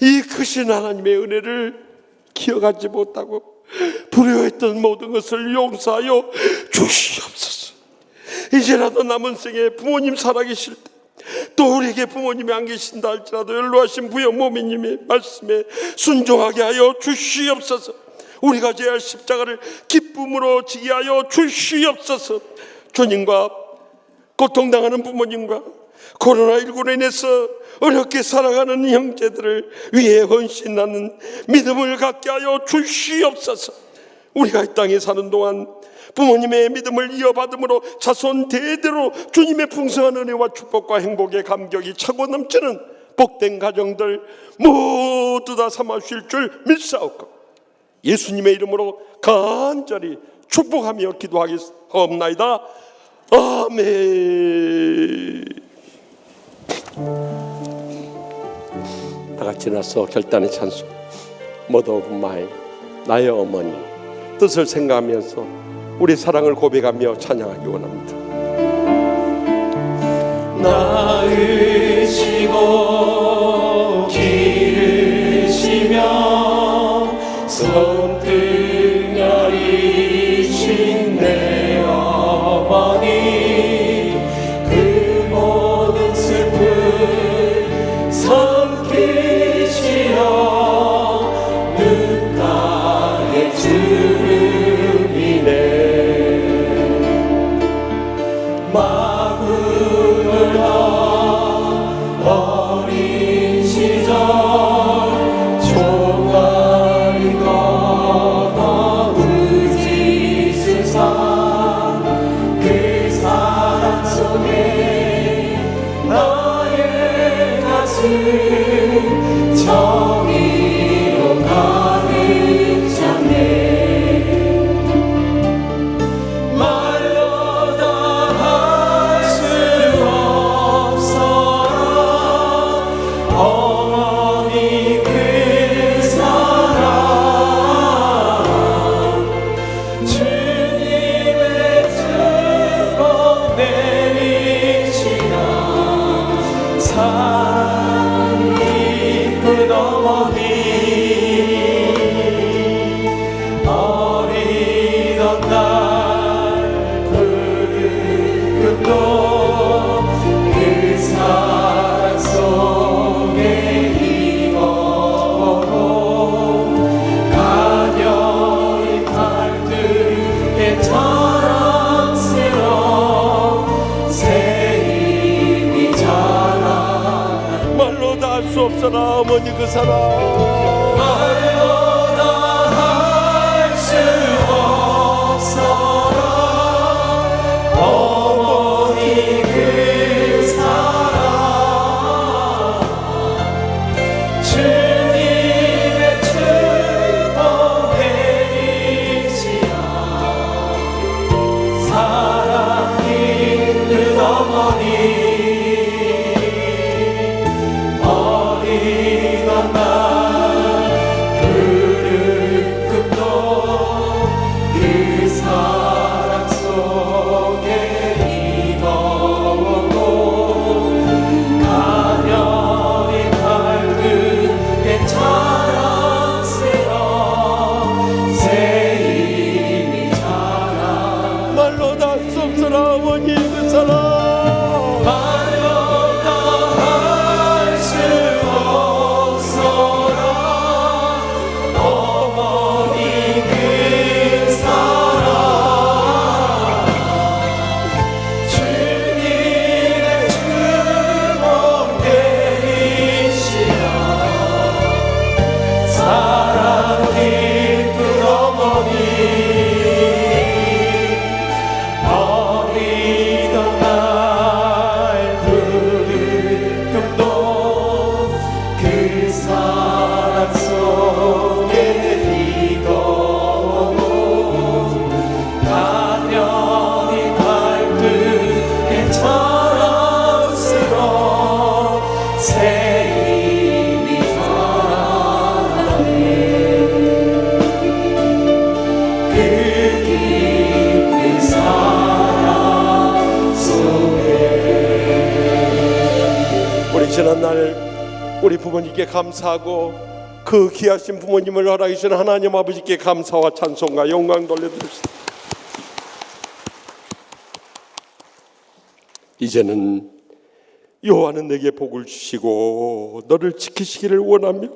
이 크신 하나님의 은혜를 기억하지 못하고 불효했던 모든 것을 용서하여 주시옵소서. 이제라도 남은 생에 부모님 살아계실 때, 또 우리에게 부모님이 안 계신다 할지라도 연로하신 부영모매님의 말씀에 순종하게 하여 주시옵소서. 우리가 져야 할 십자가를 기쁨으로 지게 하여 주시옵소서. 주님과 고통당하는 부모님과 코로나19로 인해서 어렵게 살아가는 형제들을 위해 헌신하는 믿음을 갖게 하여 주시옵소서. 우리가 이 땅에 사는 동안 부모님의 믿음을 이어받음으로 자손 대대로 주님의 풍성한 은혜와 축복과 행복의 감격이 차고 넘치는 복된 가정들 모두 다 삼아주실 줄 믿사옵고 예수님의 이름으로 간절히 축복하며 기도하옵나이다. 아멘. 다 같이 나서 결단의 찬송 Mother of mine, 나의 어머니 뜻을 생각하면서 우리 사랑을 고백하며 찬양하기 원합니다.
낳으시고 기르시며 손등 여리신 내 어머니 그 모든 슬픔 섬기시어 눈가에 주름이네 마구를 어린 시절 종아리 걷어 부지수상 그 사랑 속에 나의 가슴 정의로 가득 찼네 말로 다 할 수 없어라 어머니 그 사랑 주님의 축복 내리시라 사랑이 그 어머니 어리던 날 붉은 그 사랑 속에 입어보고 가녀린 팔뚝에 자랑스러운 새 힘이 자라
말로 다 할 수 없어라 어머니 그 사랑
말로 다 할 수 없어라 어머니 그 사랑 주님의 축복 내리시라 사랑이 그 어머니 어리던 날 푸르금도 그 사랑 속에 입어오고 가녀린 팔뚝에 자랑스러운 새 힘이 자라
말로 다 할 수 없어라 어머니 그 사랑
말로 다 할 수 없어라 어머니 그 사랑 주님의 축복 내리시라 사랑 깊은 어머니 어리던 날 붉은금도 그 사랑 속에 익어오고 가녀린 팔뚝에 자랑스러운 새 힘이 자라네 그 깊은 사랑 속에
우리 지난날 우리 부모님께 감사하고 그 귀하신 부모님을 허락해 주신 하나님 아버지께 감사와 찬송과 영광 돌려드립시다. 이제는 여호와는 내게 복을 주시고 너를 지키시기를 원하며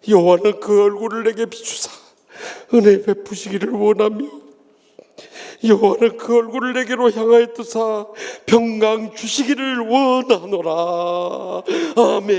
여호와는 그 얼굴을 내게 비추사 은혜 베푸시기를 원하며 여호와는 그 얼굴을 내게로 향하여 뜨사 평강 주시기를 원하노라. 아멘.